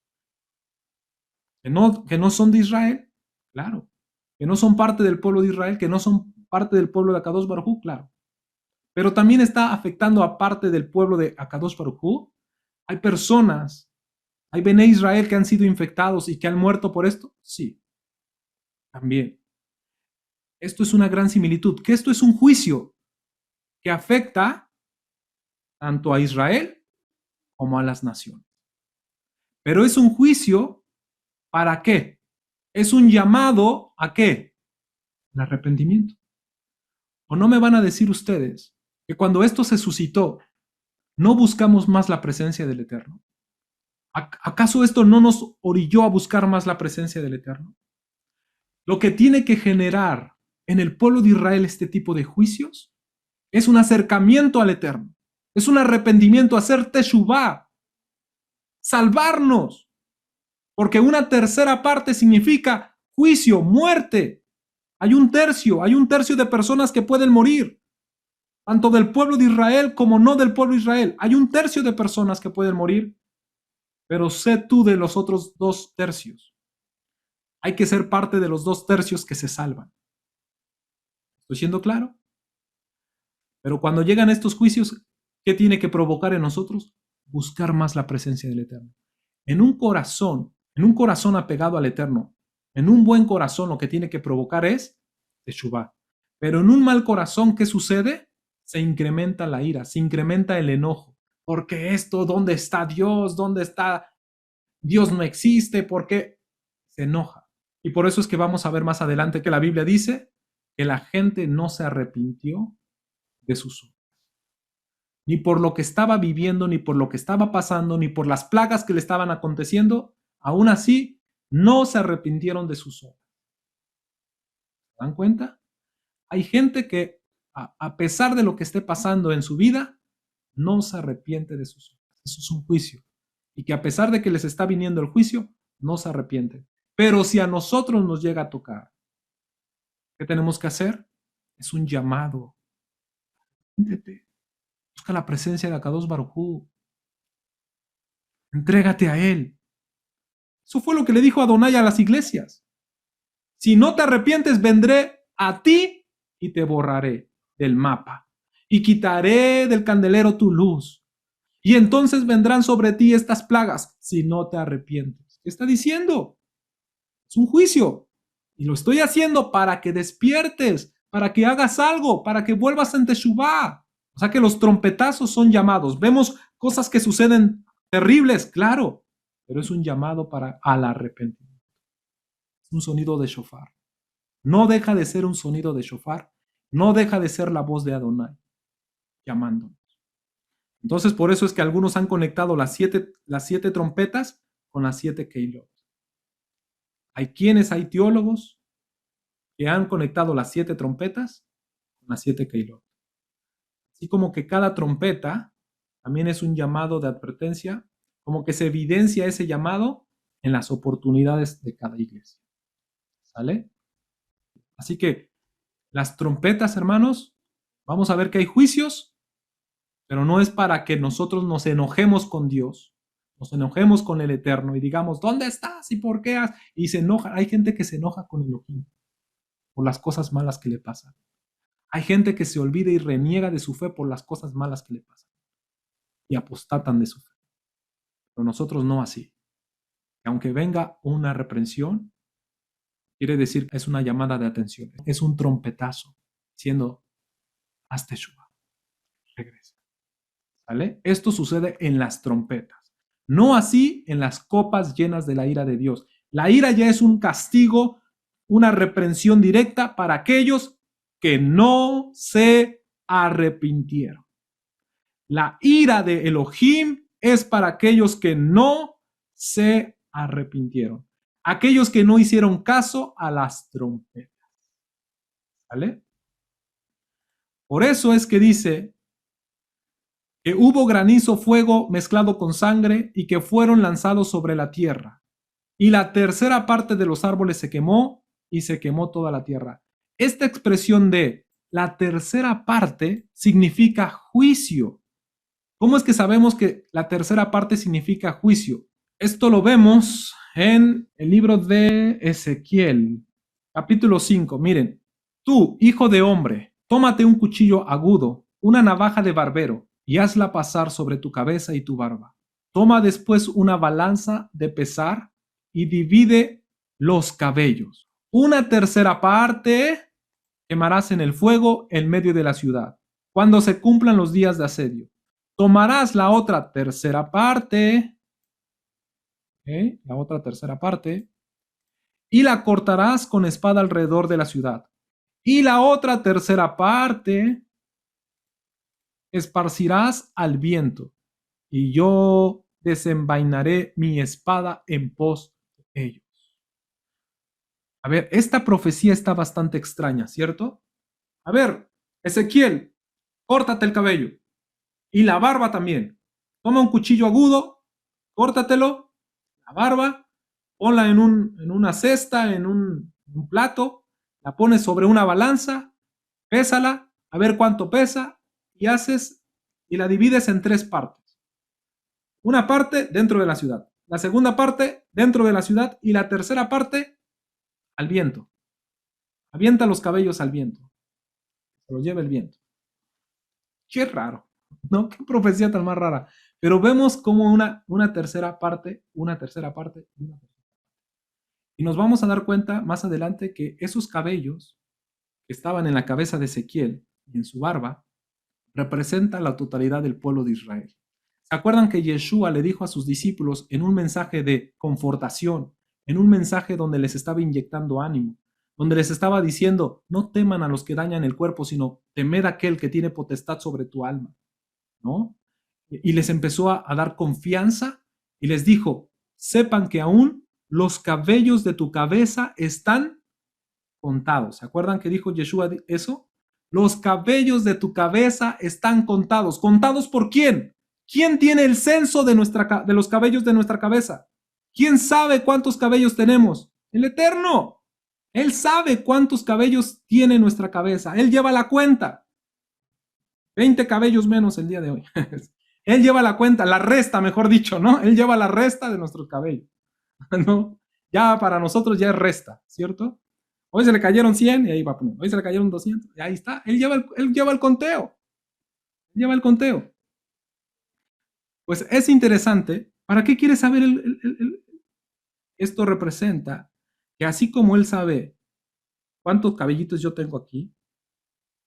que no son de Israel, claro, que no son parte del pueblo de Israel, que no son parte del pueblo de Akadosh Baruj Hu, claro. Pero también está afectando a parte del pueblo de Akadosh Baruj Hu. Hay personas, hay Bene Israel que han sido infectados y que han muerto por esto. Sí, también. Esto es una gran similitud, que esto es un juicio que afecta tanto a Israel como a las naciones. Pero es un juicio, ¿para qué? Es un llamado ¿a qué? El arrepentimiento. ¿O no me van a decir ustedes que cuando esto se suscitó, no buscamos más la presencia del Eterno? ¿Acaso esto no nos orilló a buscar más la presencia del Eterno? Lo que tiene que generar en el pueblo de Israel este tipo de juicios es un acercamiento al Eterno, es un arrepentimiento, hacer teshuvá, salvarnos, porque una tercera parte significa juicio, muerte. Hay un tercio de personas que pueden morir, tanto del pueblo de Israel como no del pueblo de Israel. Hay un tercio de personas que pueden morir, pero sé tú de los otros 2 tercios. Hay que ser parte de los 2 tercios que se salvan. ¿Estoy siendo claro? Pero cuando llegan estos juicios, ¿qué tiene que provocar en nosotros? Buscar más la presencia del Eterno. En un corazón apegado al Eterno, en un buen corazón lo que tiene que provocar es teshuvá. Pero en un mal corazón, ¿qué sucede? Se incrementa la ira, se incrementa el enojo. Porque esto, ¿dónde está Dios? ¿Dónde está? Dios no existe. ¿Por qué? Se enoja. Y por eso es que vamos a ver más adelante que la Biblia dice que la gente no se arrepintió de sus obras. Ni por lo que estaba viviendo, ni por lo que estaba pasando, ni por las plagas que le estaban aconteciendo, aún así no se arrepintieron de sus obras. ¿Se dan cuenta? Hay gente que a pesar de lo que esté pasando en su vida, no se arrepiente de sus obras. Eso es un juicio. Y que a pesar de que les está viniendo el juicio, no se arrepienten. Pero si a nosotros nos llega a tocar, ¿qué tenemos que hacer? Es un llamado. Arrepiéntete. Busca la presencia de Akadosh Baruj Hu. Entrégate a Él. Eso fue lo que le dijo Adonai a las iglesias. Si no te arrepientes, vendré a ti y te borraré del mapa. Y quitaré del candelero tu luz. Y entonces vendrán sobre ti estas plagas si no te arrepientes. ¿Qué está diciendo? Es un juicio. Y lo estoy haciendo para que despiertes, para que hagas algo, para que vuelvas en teshuvá. O sea que los trompetazos son llamados. Vemos cosas que suceden terribles, claro, pero es un llamado al arrepentimiento. Es un sonido de shofar. No deja de ser un sonido de shofar. No deja de ser la voz de Adonai llamándonos. Entonces, por eso es que algunos han conectado las siete trompetas con las 7 keilot. Hay teólogos que han conectado las 7 trompetas con las 7 keilot. Así como que cada trompeta también es un llamado de advertencia, como que se evidencia ese llamado en las oportunidades de cada iglesia. ¿Sale? Así que las trompetas, hermanos, vamos a ver que hay juicios, pero no es para que nosotros nos enojemos con Dios, nos enojemos con el Eterno y digamos, ¿dónde estás? ¿Y por qué? Y se enoja. Hay gente que se enoja con Elohim por las cosas malas que le pasan. Hay gente que se olvida y reniega de su fe por las cosas malas que le pasan y apostatan de su fe. Pero nosotros no así. Y aunque venga una reprensión, quiere decir que es una llamada de atención, es un trompetazo, diciendo, haz teshuva, regresa. ¿Vale? Esto sucede en las trompetas, no así en las copas llenas de la ira de Dios. La ira ya es un castigo, una reprensión directa para aquellos que no se arrepintieron. La ira de Elohim es para aquellos que no se arrepintieron, aquellos que no hicieron caso a las trompetas. ¿Vale? Por eso es que dice que hubo granizo, fuego mezclado con sangre y que fueron lanzados sobre la tierra. Y la tercera parte de los árboles se quemó y se quemó toda la tierra. Esta expresión de la tercera parte significa juicio. ¿Cómo es que sabemos que la tercera parte significa juicio? Esto lo vemos en el libro de Ezequiel, capítulo 5. Miren, tú, hijo de hombre, tómate un cuchillo agudo, una navaja de barbero, y hazla pasar sobre tu cabeza y tu barba. Toma después una balanza de pesar y divide los cabellos. Una tercera parte quemarás en el fuego en medio de la ciudad, cuando se cumplan los días de asedio. Tomarás la otra tercera parte, y la cortarás con espada alrededor de la ciudad. Y la otra tercera parte esparcirás al viento, y yo desenvainaré mi espada en pos de ellos. A ver, esta profecía está bastante extraña, ¿cierto? A ver, Ezequiel, córtate el cabello y la barba también. Toma un cuchillo agudo, córtatelo, la barba, ponla en una cesta, en un plato, la pones sobre una balanza, pésala, a ver cuánto pesa, y la divides en 3 partes. Una parte dentro de la ciudad, la segunda parte dentro de la ciudad y la tercera parte al viento. Avienta los cabellos al viento. Se los lleva el viento. Qué raro, ¿no? Qué profecía tan más rara. Pero vemos como una tercera parte. Y nos vamos a dar cuenta más adelante que esos cabellos que estaban en la cabeza de Ezequiel y en su barba representan la totalidad del pueblo de Israel. ¿Se acuerdan que Yeshua le dijo a sus discípulos en un mensaje de confortación, en un mensaje donde les estaba inyectando ánimo, donde les estaba diciendo, no teman a los que dañan el cuerpo, sino temed a aquel que tiene potestad sobre tu alma, ¿no? Y les empezó a dar confianza y les dijo, sepan que aún los cabellos de tu cabeza están contados. ¿Se acuerdan que dijo Yeshua eso? Los cabellos de tu cabeza están contados. ¿Contados por quién? ¿Quién tiene el censo de los cabellos de nuestra cabeza? ¿Quién sabe cuántos cabellos tenemos? El Eterno. Él sabe cuántos cabellos tiene nuestra cabeza. Él lleva la cuenta. 20 cabellos menos el día de hoy. Él lleva la cuenta, la resta, mejor dicho, ¿no? Él lleva la resta de nuestros cabellos, ¿no? Ya para nosotros ya es resta, ¿cierto? Hoy se le cayeron 100 y ahí va a poner. Hoy se le cayeron 200 y ahí está. Él lleva el conteo. Él lleva el conteo. Pues es interesante. ¿Para qué quiere saber esto? Representa que así como él sabe cuántos cabellitos yo tengo aquí,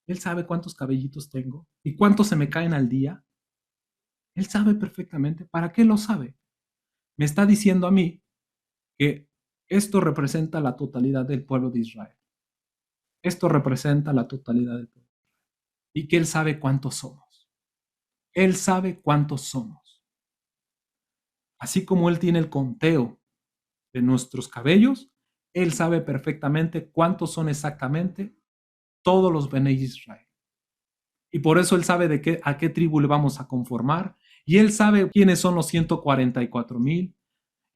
él sabe cuántos cabellitos tengo y cuántos se me caen al día. Él sabe perfectamente. ¿Para qué lo sabe? Me está diciendo a mí que esto representa la totalidad del pueblo de Israel. Esto representa la totalidad del pueblo. Y que Él sabe cuántos somos. Él sabe cuántos somos. Así como Él tiene el conteo de nuestros cabellos, Él sabe perfectamente cuántos son exactamente todos los Benei Israel. Y por eso Él sabe a qué tribu le vamos a conformar. Y Él sabe quiénes son los 144,000.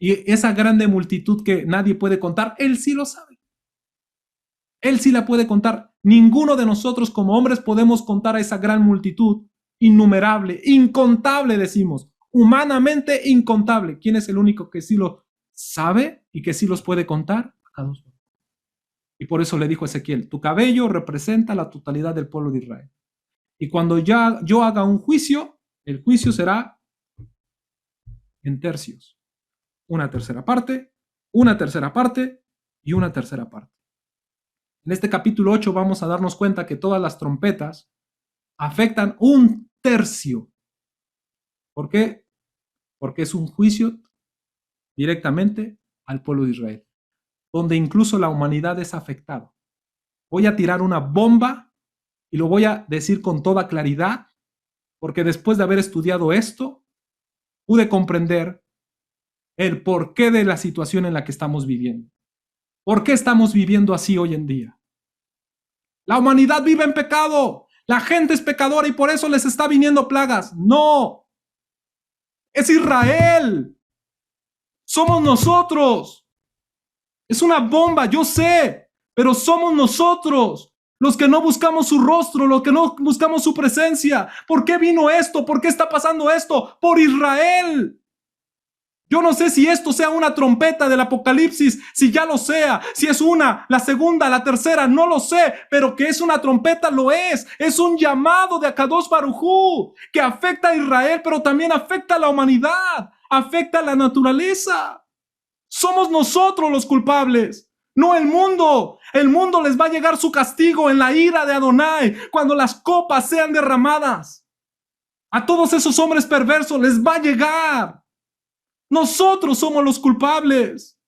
Y esa grande multitud que nadie puede contar, Él sí lo sabe. Él sí la puede contar. Ninguno de nosotros como hombres podemos contar a esa gran multitud innumerable, incontable decimos, humanamente incontable. ¿Quién es el único que sí lo sabe y que sí los puede contar? Akadosh Baruj Hu. Y por eso le dijo a Ezequiel, tu cabello representa la totalidad del pueblo de Israel. Y cuando ya yo haga un juicio, el juicio será en tercios. Una tercera parte, una tercera parte y una tercera parte. En este capítulo 8 vamos a darnos cuenta que todas las trompetas afectan un tercio. ¿Por qué? Porque es un juicio directamente al pueblo de Israel, donde incluso la humanidad es afectada. Voy a tirar una bomba y lo voy a decir con toda claridad, porque después de haber estudiado esto, pude comprender el porqué de la situación en la que estamos viviendo. ¿Por qué estamos viviendo así hoy en día? La humanidad vive en pecado. La gente es pecadora y por eso les está viniendo plagas. No. Es Israel. Somos nosotros. Es una bomba, yo sé, pero somos nosotros los que no buscamos su rostro, los que no buscamos su presencia. ¿Por qué vino esto? ¿Por qué está pasando esto? Por Israel. Yo no sé si esto sea una trompeta del Apocalipsis, si ya lo sea, si es una, la segunda, la tercera, no lo sé, pero que es una trompeta lo es. Es un llamado de Akadosh Baruj Hu que afecta a Israel, pero también afecta a la humanidad, afecta a la naturaleza. Somos nosotros los culpables, no el mundo. El mundo les va a llegar su castigo en la ira de Adonai cuando las copas sean derramadas. A todos esos hombres perversos les va a llegar. Nosotros somos los culpables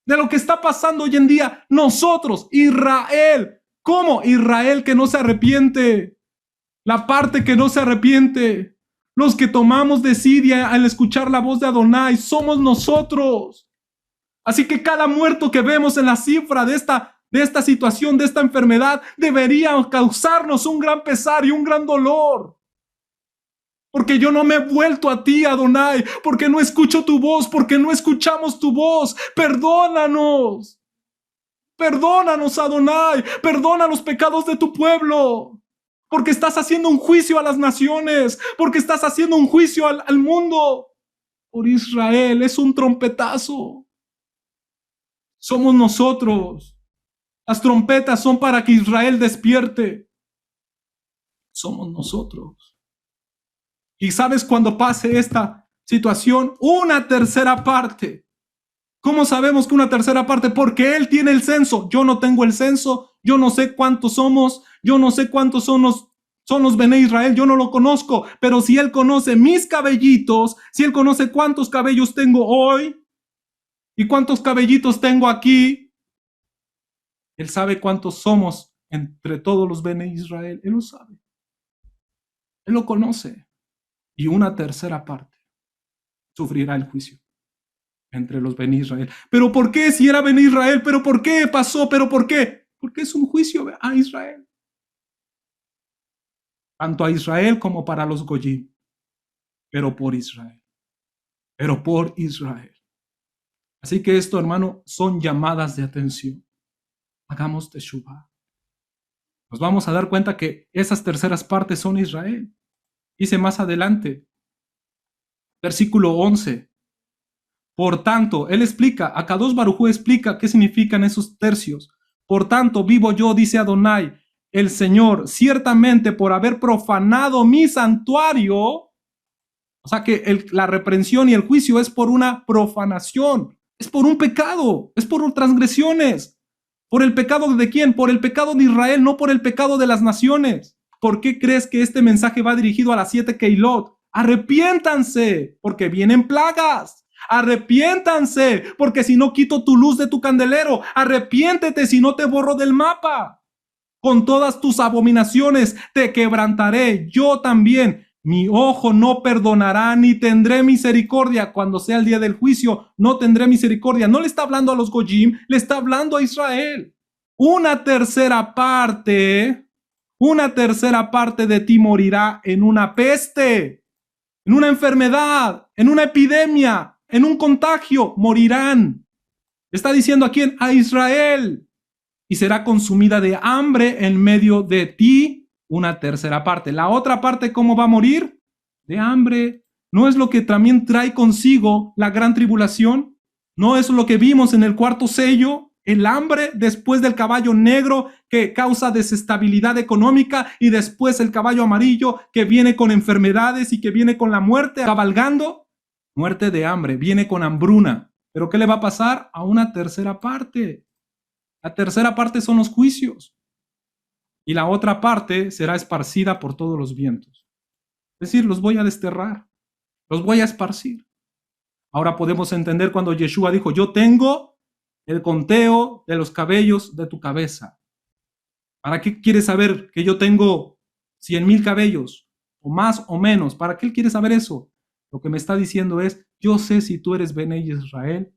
de lo que está pasando hoy en día. Nosotros, Israel. ¿Cómo? Israel que no se arrepiente. La parte que no se arrepiente. Los que tomamos desidia al escuchar la voz de Adonai. Somos nosotros. Así que cada muerto que vemos en la cifra de esta situación, de esta enfermedad, debería causarnos un gran pesar y un gran dolor. Porque yo no me he vuelto a ti, Adonai, porque no escucho tu voz, porque no escuchamos tu voz. Perdónanos. Perdónanos, Adonai. Perdona los pecados de tu pueblo. Porque estás haciendo un juicio a las naciones. Porque estás haciendo un juicio al mundo. Por Israel, es un trompetazo. Somos nosotros. Las trompetas son para que Israel despierte. Somos nosotros. Y sabes cuando pase esta situación, una tercera parte. ¿Cómo sabemos que una tercera parte? Porque Él tiene el censo. Yo no tengo el censo. Yo no sé cuántos somos. Yo no sé cuántos son los Bene Israel. Yo no lo conozco. Pero si Él conoce mis cabellitos, si Él conoce cuántos cabellos tengo hoy y cuántos cabellitos tengo aquí, Él sabe cuántos somos entre todos los Bene Israel. Él lo sabe. Él lo conoce. Y una tercera parte sufrirá el juicio entre los Bene Israel. ¿Pero por qué si era Bene Israel? ¿Pero por qué pasó? ¿Pero por qué? Porque es un juicio a Israel. Tanto a Israel como para los Goyim. Pero por Israel. Pero por Israel. Así que esto, hermano, son llamadas de atención. Hagamos teshuvah. Nos vamos a dar cuenta que esas terceras partes son Israel. Dice más adelante, versículo 11. Por tanto, él explica, Akadosh Baruj Hu explica qué significan esos tercios. Por tanto, vivo yo, dice Adonai, el Señor, ciertamente por haber profanado mi santuario. O sea que la reprensión y el juicio es por una profanación, es por un pecado, es por transgresiones. ¿Por el pecado de quién? Por el pecado de Israel, no por el pecado de las naciones. ¿Por qué crees que este mensaje va dirigido a las 7 Keilot? Arrepiéntanse, porque vienen plagas. Arrepiéntanse, porque si no quito tu luz de tu candelero. Arrepiéntete si no te borro del mapa. Con todas tus abominaciones te quebrantaré. Yo también. Mi ojo no perdonará ni tendré misericordia. Cuando sea el día del juicio, no tendré misericordia. No le está hablando a los Goyim, le está hablando a Israel. Una tercera parte de ti morirá en una peste, en una enfermedad, en una epidemia, en un contagio. Morirán. Está diciendo a quién? A Israel. Y será consumida de hambre en medio de ti una tercera parte. La otra parte, ¿cómo va a morir? De hambre. ¿No es lo que también trae consigo la gran tribulación? ¿No es lo que vimos en el cuarto sello? El hambre después del caballo negro que causa desestabilidad económica y después el caballo amarillo que viene con enfermedades y que viene con la muerte cabalgando. Muerte de hambre, viene con hambruna. ¿Pero qué le va a pasar? A una tercera parte. La tercera parte son los juicios. Y la otra parte será esparcida por todos los vientos. Es decir, los voy a desterrar, los voy a esparcir. Ahora podemos entender cuando Yeshua dijo, yo tengo el conteo de los cabellos de tu cabeza. ¿Para qué quieres saber que yo tengo 100,000 cabellos? O más o menos. ¿Para qué él quiere saber eso? Lo que me está diciendo es, yo sé si tú eres Benei Israel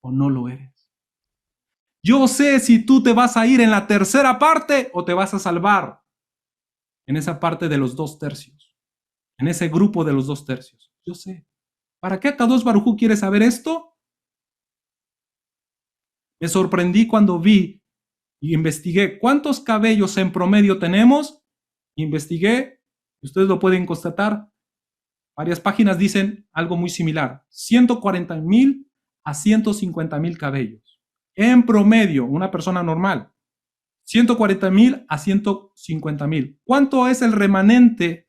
o no lo eres. Yo sé si tú te vas a ir en la tercera parte o te vas a salvar en esa parte de los 2/3, en ese grupo de los 2/3. Yo sé. ¿Para qué Akadosh Baruj Hu quiere saber esto? Me sorprendí cuando vi y investigué cuántos cabellos en promedio tenemos. Investigué, ustedes lo pueden constatar. Varias páginas dicen algo muy similar: 140,000 a 150,000 cabellos. En promedio, una persona normal, 140,000 a 150,000. ¿Cuánto es el remanente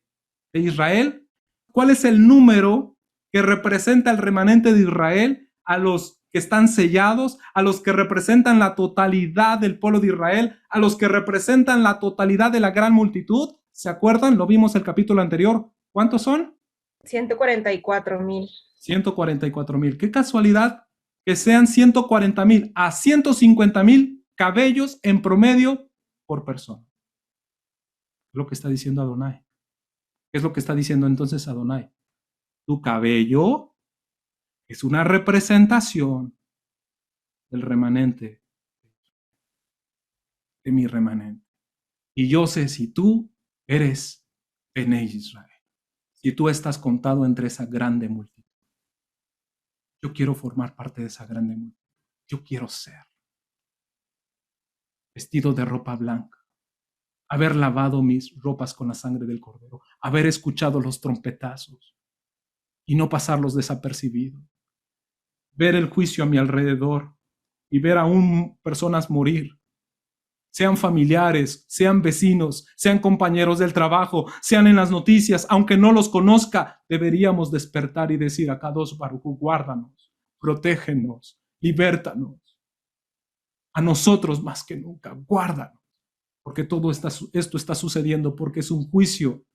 de Israel? ¿Cuál es el número que representa el remanente de Israel? A los que están sellados, a los que representan la totalidad del pueblo de Israel, a los que representan la totalidad de la gran multitud. ¿Se acuerdan? Lo vimos el capítulo anterior. ¿Cuántos son? 144,000. 144,000. Qué casualidad que sean 140,000 a 150,000 cabellos en promedio por persona. Es lo que está diciendo Adonai. ¿Qué es lo que está diciendo entonces Adonai? Tu cabello es una representación del remanente, de mi remanente. Y yo sé si tú eres Benei Israel, si tú estás contado entre esa grande multitud. Yo quiero formar parte de esa grande multitud. Yo quiero ser vestido de ropa blanca, haber lavado mis ropas con la sangre del cordero, haber escuchado los trompetazos y no pasarlos desapercibidos, ver el juicio a mi alrededor y ver aún personas morir, sean familiares, sean vecinos, sean compañeros del trabajo, sean en las noticias, aunque no los conozca, deberíamos despertar y decir: Akadosh Baruj Hu, guárdanos, protégenos, libértanos. A nosotros más que nunca, guárdanos. Porque todo esto está sucediendo porque es un juicio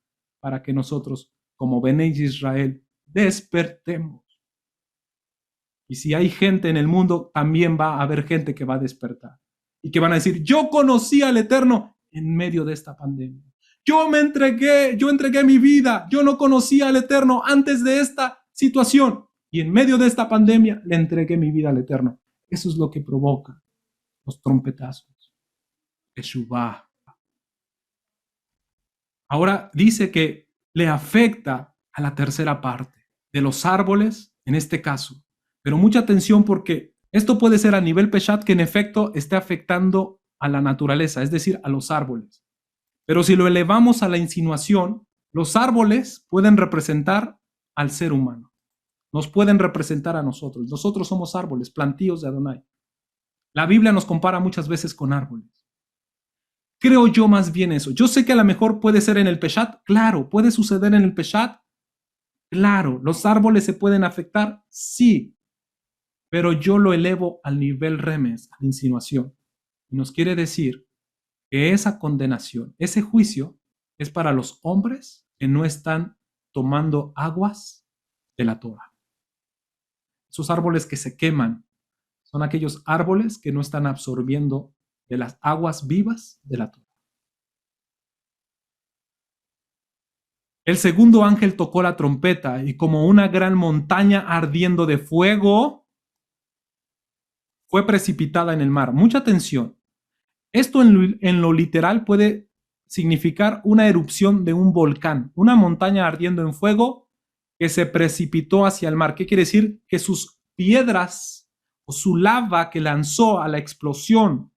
para que nosotros, como Benei Israel, despertemos. Y si hay gente en el mundo, también va a haber gente que va a despertar y que van a decir: yo conocí al Eterno en medio de esta pandemia. Yo entregué mi vida. Yo no conocía al Eterno antes de esta situación y en medio de esta pandemia le entregué mi vida al Eterno. Eso es lo que provoca los trompetazos. Teshuvah. Ahora dice que le afecta a la tercera parte de los árboles, en este caso. Pero mucha atención, porque esto puede ser a nivel Peshat que en efecto esté afectando a la naturaleza, es decir, a los árboles. Pero si lo elevamos a la insinuación, los árboles pueden representar al ser humano. Nos pueden representar a nosotros. Nosotros somos árboles, plantíos de Adonai. La Biblia nos compara muchas veces con árboles. Creo yo más bien eso. Yo sé que a lo mejor puede ser en el Peshat. Claro, puede suceder en el Peshat. Claro, los árboles se pueden afectar. Sí. Pero yo lo elevo al nivel remes, a la insinuación. Y nos quiere decir que esa condenación, ese juicio, es para los hombres que no están tomando aguas de la Torah. Esos árboles que se queman son aquellos árboles que no están absorbiendo de las aguas vivas de la Torah. El segundo ángel tocó la trompeta y como una gran montaña ardiendo de fuego fue precipitada en el mar. Mucha atención. Esto en lo literal puede significar una erupción de un volcán, una montaña ardiendo en fuego que se precipitó hacia el mar. ¿Qué quiere decir? Que sus piedras o su lava que lanzó a la explosión,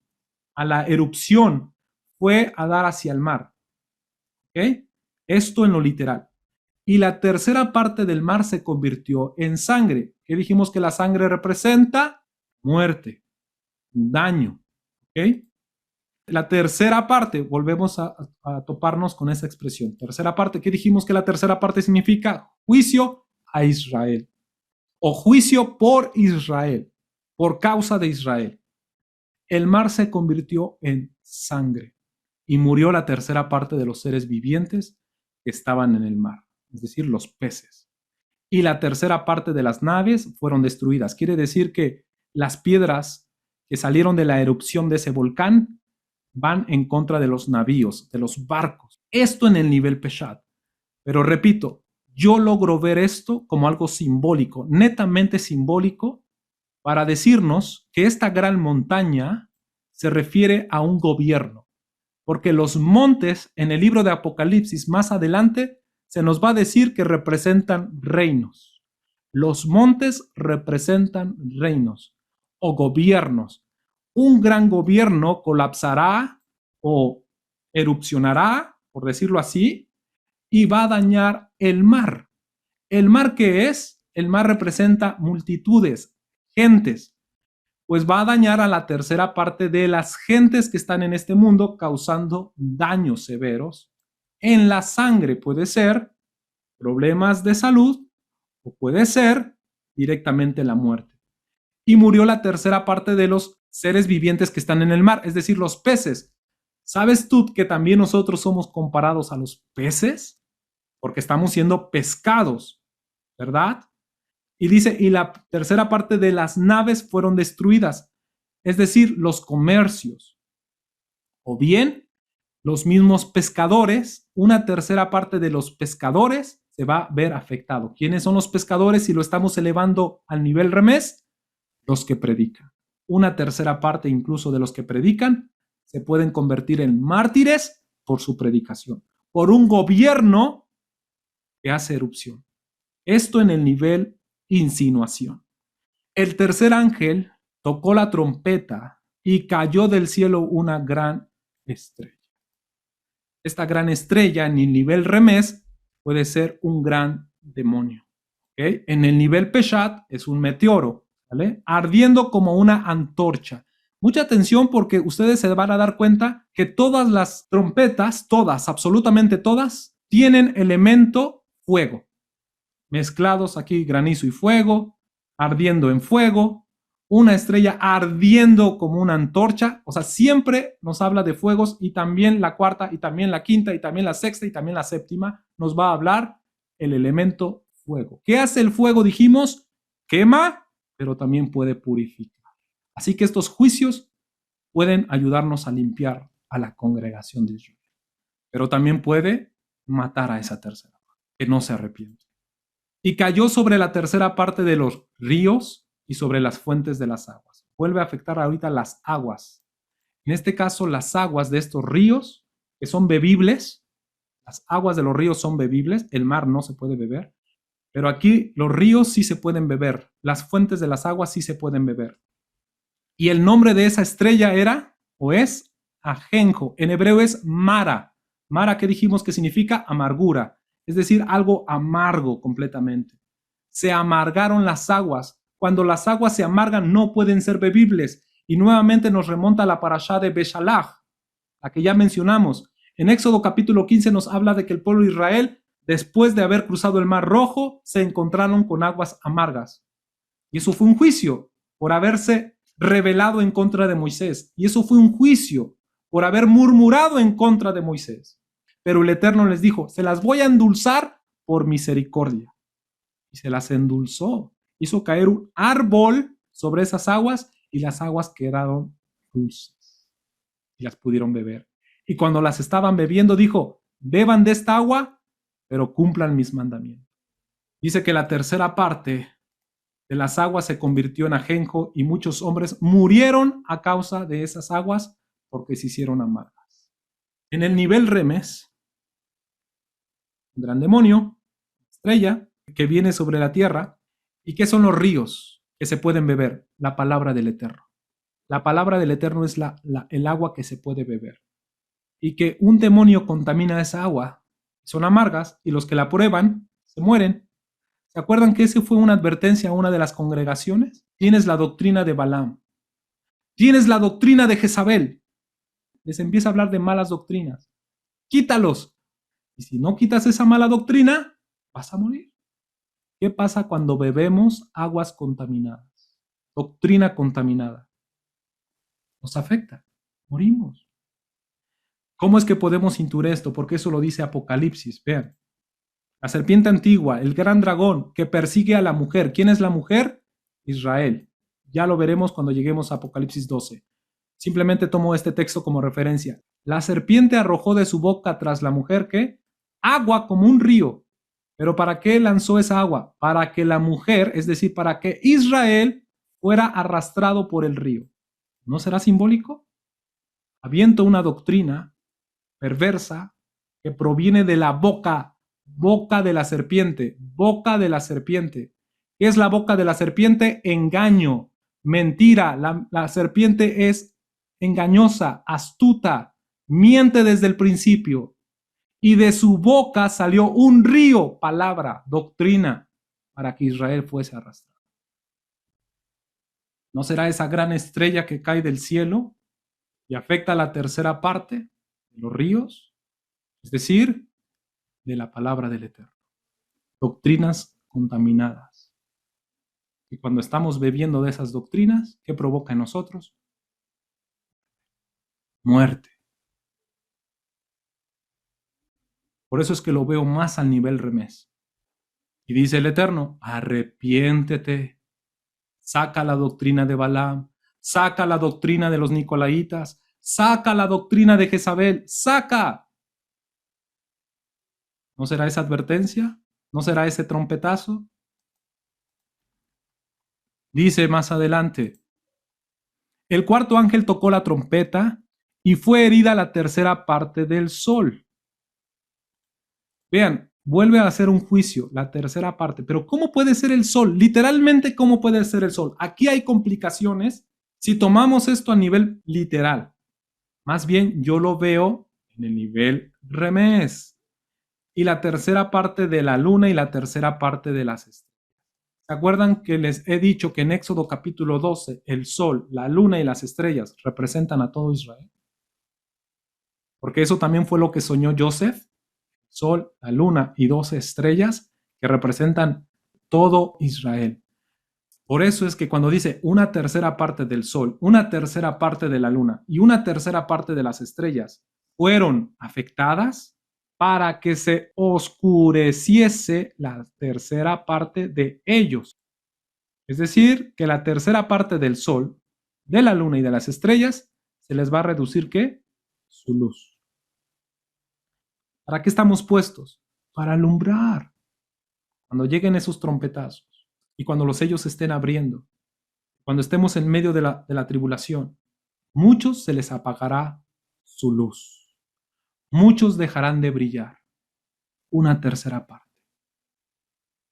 a la erupción, fue a dar hacia el mar. ¿Ok? Esto en lo literal. Y la tercera parte del mar se convirtió en sangre. ¿Qué dijimos que la sangre representa? Muerte, daño. ¿Ok? La tercera parte, volvemos a toparnos con esa expresión. Tercera parte, ¿qué dijimos que la tercera parte significa? Juicio a Israel. O juicio por Israel, por causa de Israel. El mar se convirtió en sangre y murió la tercera parte de los seres vivientes que estaban en el mar, es decir, los peces. Y la tercera parte de las naves fueron destruidas. Quiere decir que las piedras que salieron de la erupción de ese volcán van en contra de los navíos, de los barcos. Esto en el nivel Peshat. Pero repito, yo logro ver esto como algo simbólico, netamente simbólico, para decirnos que esta gran montaña se refiere a un gobierno, porque los montes en el libro de Apocalipsis más adelante se nos va a decir que representan reinos. Los montes representan reinos o gobiernos. Un gran gobierno colapsará o erupcionará, por decirlo así, y va a dañar el mar. ¿El mar qué es? El mar representa multitudes, gentes, pues va a dañar a la tercera parte de las gentes que están en este mundo, causando daños severos en la sangre. Puede ser problemas de salud o puede ser directamente la muerte. Y murió la tercera parte de los seres vivientes que están en el mar, es decir, los peces. ¿Sabes tú que también nosotros somos comparados a los peces? Porque estamos siendo pescados, ¿verdad? Y dice, y la tercera parte de las naves fueron destruidas, es decir, los comercios. O bien, los mismos pescadores, una tercera parte de los pescadores se va a ver afectado. ¿Quiénes son los pescadores si lo estamos elevando al nivel remés? Los que predican. Una tercera parte incluso de los que predican se pueden convertir en mártires por su predicación, por un gobierno que hace erupción. Esto en el nivel insinuación. El tercer ángel tocó la trompeta y cayó del cielo una gran estrella. Esta gran estrella en el nivel remés puede ser un gran demonio. ¿Okay? En el nivel Peshat es un meteoro, ¿vale? Ardiendo como una antorcha. Mucha atención porque ustedes se van a dar cuenta que todas las trompetas, todas, absolutamente todas, tienen elemento fuego. Mezclados aquí granizo y fuego, ardiendo en fuego, una estrella ardiendo como una antorcha, o sea, siempre nos habla de fuegos y también la cuarta y también la quinta y también la sexta y también la séptima nos va a hablar el elemento fuego. ¿Qué hace el fuego? Dijimos, quema, pero también puede purificar. Así que estos juicios pueden ayudarnos a limpiar a la congregación de Israel, pero también puede matar a esa tercera, que no se arrepiente. Y cayó sobre la tercera parte de los ríos y sobre las fuentes de las aguas. Vuelve a afectar ahorita las aguas. En este caso, las aguas de estos ríos, que son bebibles, las aguas de los ríos son bebibles, el mar no se puede beber, pero aquí los ríos sí se pueden beber, las fuentes de las aguas sí se pueden beber. Y el nombre de esa estrella era, o es, Ajenjo. En hebreo es Mara. Mara, ¿qué dijimos que significa? Amargura. Es decir, algo amargo completamente. Se amargaron las aguas. Cuando las aguas se amargan no pueden ser bebibles. Y nuevamente nos remonta a la parashá de Beshalach, la que ya mencionamos. En Éxodo capítulo 15 nos habla de que el pueblo de Israel, después de haber cruzado el Mar Rojo, se encontraron con aguas amargas. Y eso fue un juicio por haberse rebelado en contra de Moisés. Y eso fue un juicio por haber murmurado en contra de Moisés. Pero el Eterno les dijo, se las voy a endulzar por misericordia. Y se las endulzó. Hizo caer un árbol sobre esas aguas y las aguas quedaron dulces. Y las pudieron beber. Y cuando las estaban bebiendo, dijo, beban de esta agua pero cumplan mis mandamientos. Dice que la tercera parte de las aguas se convirtió en ajenjo y muchos hombres murieron a causa de esas aguas porque se hicieron amargas. En el nivel remes, un gran demonio, estrella, que viene sobre la tierra. ¿Y qué son los ríos que se pueden beber? La palabra del Eterno. La palabra del Eterno es el agua que se puede beber. Y que un demonio contamina esa agua, son amargas, y los que la prueban se mueren. ¿Se acuerdan que esa fue una advertencia a una de las congregaciones? Tienes la doctrina de Balaam. Tienes la doctrina de Jezabel. Les empieza a hablar de malas doctrinas. Quítalos. Y si no quitas esa mala doctrina, vas a morir. ¿Qué pasa cuando bebemos aguas contaminadas? Doctrina contaminada. Nos afecta. Morimos. ¿Cómo es que podemos intuir esto? Porque eso lo dice Apocalipsis. Vean. La serpiente antigua, el gran dragón que persigue a la mujer. ¿Quién es la mujer? Israel. Ya lo veremos cuando lleguemos a Apocalipsis 12. Simplemente tomo este texto como referencia. La serpiente arrojó de su boca tras la mujer, ¿qué? Agua como un río. ¿Pero para qué lanzó esa agua? Para que la mujer, es decir, para que Israel fuera arrastrado por el río. ¿No será simbólico? Aviento una doctrina perversa que proviene de la boca de la serpiente, boca de la serpiente. ¿Qué es la boca de la serpiente? Engaño, mentira. La serpiente es engañosa, astuta, miente desde el principio. Y de su boca salió un río, palabra, doctrina, para que Israel fuese arrastrado. ¿No será esa gran estrella que cae del cielo y afecta a la tercera parte de los ríos? Es decir, de la palabra del Eterno. Doctrinas contaminadas. Y cuando estamos bebiendo de esas doctrinas, ¿qué provoca en nosotros? Muerte. Por eso es que lo veo más al nivel remés. Y dice el Eterno, arrepiéntete, saca la doctrina de Balaam, saca la doctrina de los Nicolaitas, saca la doctrina de Jezabel, saca. ¿No será esa advertencia? ¿No será ese trompetazo? Dice más adelante, el cuarto ángel tocó la trompeta y fue herida la tercera parte del sol. Vean, vuelve a hacer un juicio, la tercera parte. Pero ¿cómo puede ser el sol? Literalmente, ¿cómo puede ser el sol? Aquí hay complicaciones si tomamos esto a nivel literal. Más bien, yo lo veo en el nivel remés. Y la tercera parte de la luna y la tercera parte de las estrellas. ¿Se acuerdan que les he dicho que en Éxodo capítulo 12 el sol, la luna y las estrellas representan a todo Israel? Porque eso también fue lo que soñó Joseph. Sol, la luna y 12 estrellas que representan todo Israel. Por eso es que cuando dice una tercera parte del sol, una tercera parte de la luna y una tercera parte de las estrellas fueron afectadas para que se oscureciese la tercera parte de ellos. Es decir, que la tercera parte del sol, de la luna y de las estrellas se les va a reducir ¿qué? Su luz. ¿Para qué estamos puestos? Para alumbrar. Cuando lleguen esos trompetazos y cuando los sellos se estén abriendo, cuando estemos en medio de la tribulación, muchos se les apagará su luz. Muchos dejarán de brillar. Una tercera parte.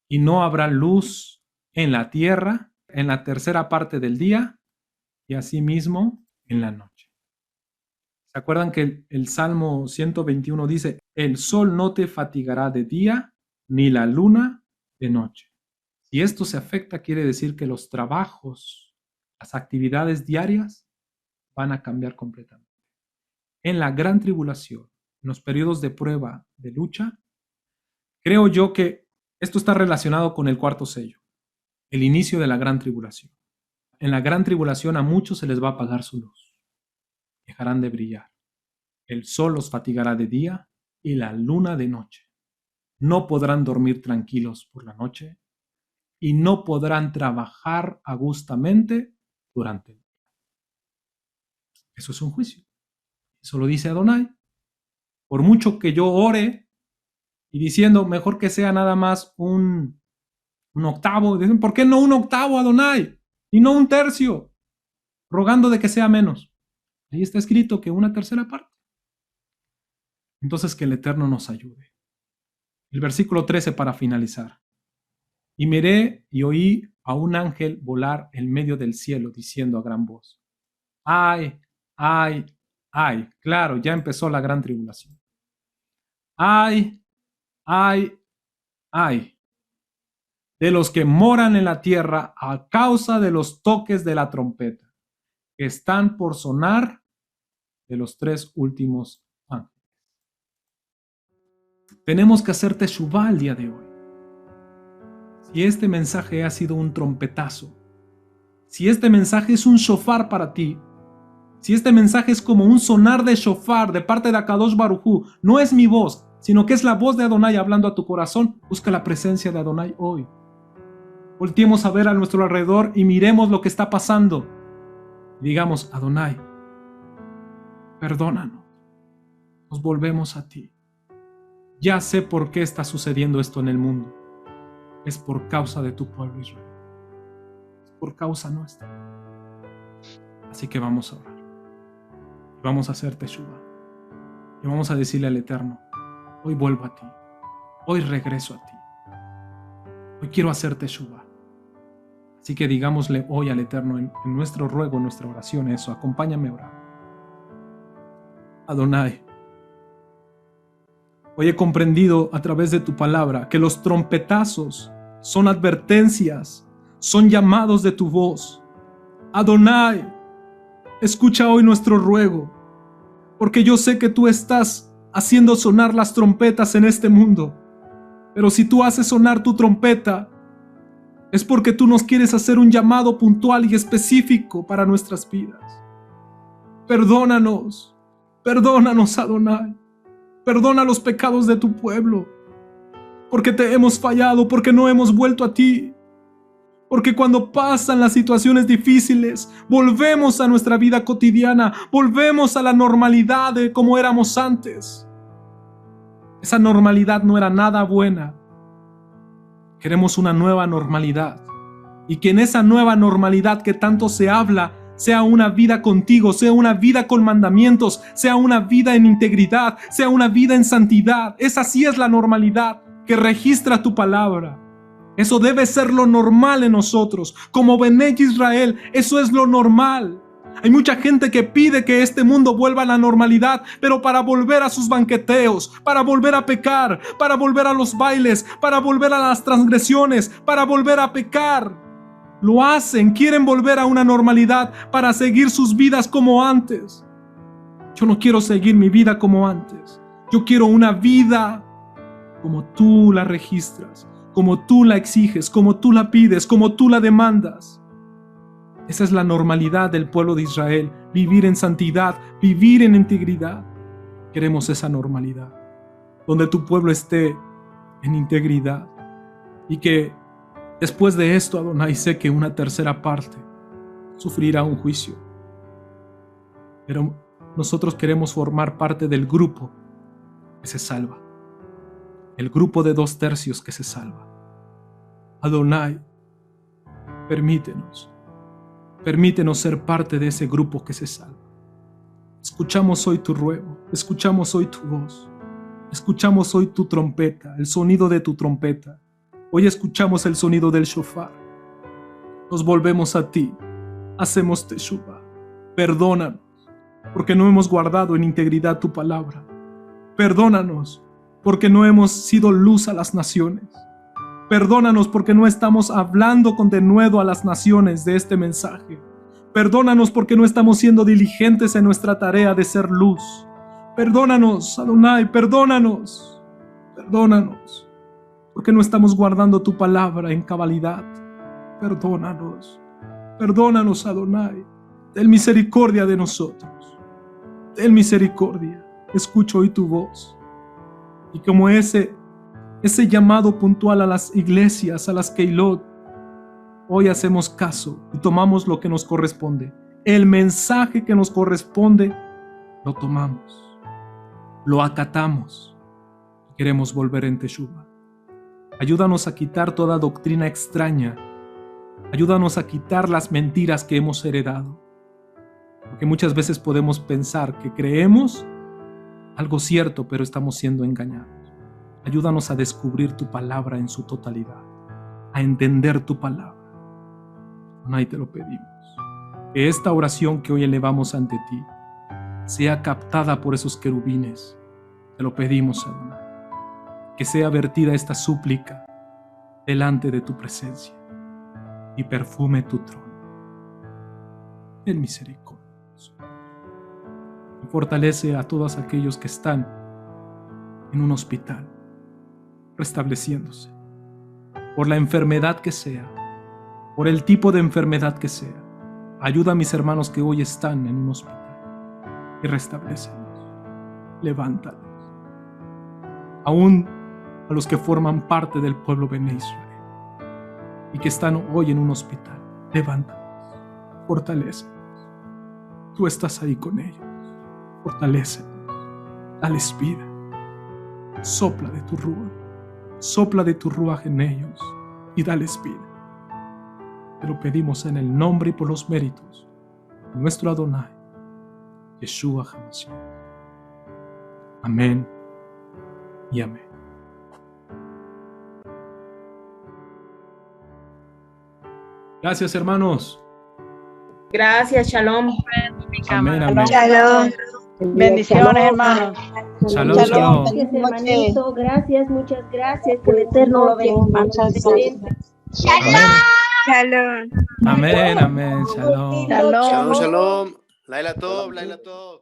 Y no habrá luz en la tierra, en la tercera parte del día y asimismo en la noche. ¿Se acuerdan que el Salmo 121 dice, el sol no te fatigará de día, ni la luna de noche? Si esto se afecta, quiere decir que los trabajos, las actividades diarias van a cambiar completamente. En la gran tribulación, en los periodos de prueba, de lucha, creo yo que esto está relacionado con el cuarto sello, el inicio de la gran tribulación. En la gran tribulación a muchos se les va a apagar su luz. Dejarán de brillar. El sol los fatigará de día y la luna de noche. No podrán dormir tranquilos por la noche y no podrán trabajar agustamente durante el día. Eso es un juicio. Eso lo dice Adonai. Por mucho que yo ore, y diciendo, mejor que sea nada más un octavo. Dicen, ¿por qué no un octavo, Adonai? Y no un tercio, rogando de que sea menos. Ahí está escrito que una tercera parte. Entonces que el Eterno nos ayude. El versículo 13 para finalizar. Y miré y oí a un ángel volar en medio del cielo, diciendo a gran voz, ¡ay, ay, ay! Claro, ya empezó la gran tribulación. ¡Ay, ay, ay! De los que moran en la tierra a causa de los toques de la trompeta, que están por sonar de los 3 últimos ángeles. Tenemos que hacer teshuvá el día de hoy. Si este mensaje ha sido un trompetazo, si este mensaje es un shofar para ti, si este mensaje es como un sonar de shofar de parte de Akadosh Baruj Hu, no es mi voz, sino que es la voz de Adonai hablando a tu corazón, busca la presencia de Adonai hoy. Volteemos a ver a nuestro alrededor y miremos lo que está pasando. Y digamos, Adonai, perdónanos, nos volvemos a ti. Ya sé por qué está sucediendo esto en el mundo. Es por causa de tu pueblo Israel. Es por causa nuestra. Así que vamos a orar. Vamos a hacer teshuvá. Y vamos a decirle al Eterno, hoy vuelvo a ti. Hoy regreso a ti. Hoy quiero hacer teshuvá. Así que digámosle hoy al Eterno en nuestro ruego, en nuestra oración, eso. Acompáñame a orar. Adonai, hoy he comprendido a través de tu palabra que los trompetazos son advertencias, son llamados de tu voz. Adonai, escucha hoy nuestro ruego, porque yo sé que tú estás haciendo sonar las trompetas en este mundo. Pero si tú haces sonar tu trompeta, es porque tú nos quieres hacer un llamado puntual y específico para nuestras vidas. Perdónanos, perdónanos, Adonai. Perdona los pecados de tu pueblo, porque te hemos fallado, porque no hemos vuelto a ti. Porque cuando pasan las situaciones difíciles, volvemos a nuestra vida cotidiana, volvemos a la normalidad de como éramos antes. Esa normalidad no era nada buena. Queremos una nueva normalidad. Y que en esa nueva normalidad que tanto se habla, sea una vida contigo, sea una vida con mandamientos, sea una vida en integridad, sea una vida en santidad. Esa sí es la normalidad que registra tu palabra. Eso debe ser lo normal en nosotros. Como Bené Israel, eso es lo normal. Hay mucha gente que pide que este mundo vuelva a la normalidad, pero para volver a sus banqueteos, para volver a pecar, para volver a los bailes, para volver a las transgresiones, para volver a pecar. Lo hacen, quieren volver a una normalidad para seguir sus vidas como antes. Yo no quiero seguir mi vida como antes. Yo quiero una vida como tú la registras, como tú la exiges, como tú la pides, como tú la demandas. Esa es la normalidad del pueblo de Israel, vivir en santidad, vivir en integridad. Queremos esa normalidad, donde tu pueblo esté en integridad y que después de esto, Adonai, sé que una tercera parte sufrirá un juicio. Pero nosotros queremos formar parte del grupo que se salva, el grupo de 2/3 que se salva. Adonai, permítenos ser parte de ese grupo que se salva. Escuchamos hoy tu ruego, escuchamos hoy tu voz, escuchamos hoy tu trompeta, el sonido de tu trompeta. Hoy escuchamos el sonido del shofar. Nos volvemos a ti, hacemos teshuvá. Perdónanos, porque no hemos guardado en integridad tu palabra. Perdónanos, porque no hemos sido luz a las naciones. Perdónanos porque no estamos hablando con denuedo a las naciones de este mensaje. Perdónanos porque no estamos siendo diligentes en nuestra tarea de ser luz. Perdónanos, Adonai, perdónanos. Perdónanos porque no estamos guardando tu palabra en cabalidad. Perdónanos. Perdónanos, Adonai. Ten misericordia de nosotros. Ten misericordia. Escucho hoy tu voz. Y como ese llamado puntual a las iglesias, a las Keilot, hoy hacemos caso y tomamos lo que nos corresponde. El mensaje que nos corresponde, lo tomamos, lo acatamos. Queremos volver en Teshuvah. Ayúdanos a quitar toda doctrina extraña. Ayúdanos a quitar las mentiras que hemos heredado. Porque muchas veces podemos pensar que creemos algo cierto, pero estamos siendo engañados. Ayúdanos a descubrir tu palabra en su totalidad, a entender tu palabra. Adonai, te lo pedimos. Que esta oración que hoy elevamos ante ti sea captada por esos querubines. Te lo pedimos, Adonai. Que sea vertida esta súplica delante de tu presencia y perfume tu trono. Ten misericordia. Y fortalece a todos aquellos que están en un hospital, restableciéndose, por la enfermedad que sea, por el tipo de enfermedad que sea. Ayuda a mis hermanos que hoy están en un hospital y restablécelos, levántalos. Aún a los que forman parte del pueblo Bene Israel y que están hoy en un hospital, levántalos, fortalécelos. Tú estás ahí con ellos, fortalécelos, dales vida, sopla de tu ruaj en ellos y dales vida. Te lo pedimos en el nombre y por los méritos de nuestro Adonai, Yeshua HaMashiach. Amén y amén. Gracias, hermanos. Gracias, Shalom. Amén, amén. Shalom. Bendiciones, hermanos. Shalom, Shalom. shalom. Gracias, hermanito. Gracias, muchas gracias. Que el Eterno lo bendiga. Amén, amén. Shalom. Shalom. Shalom, shalom. Laila Tov, Laila Tov.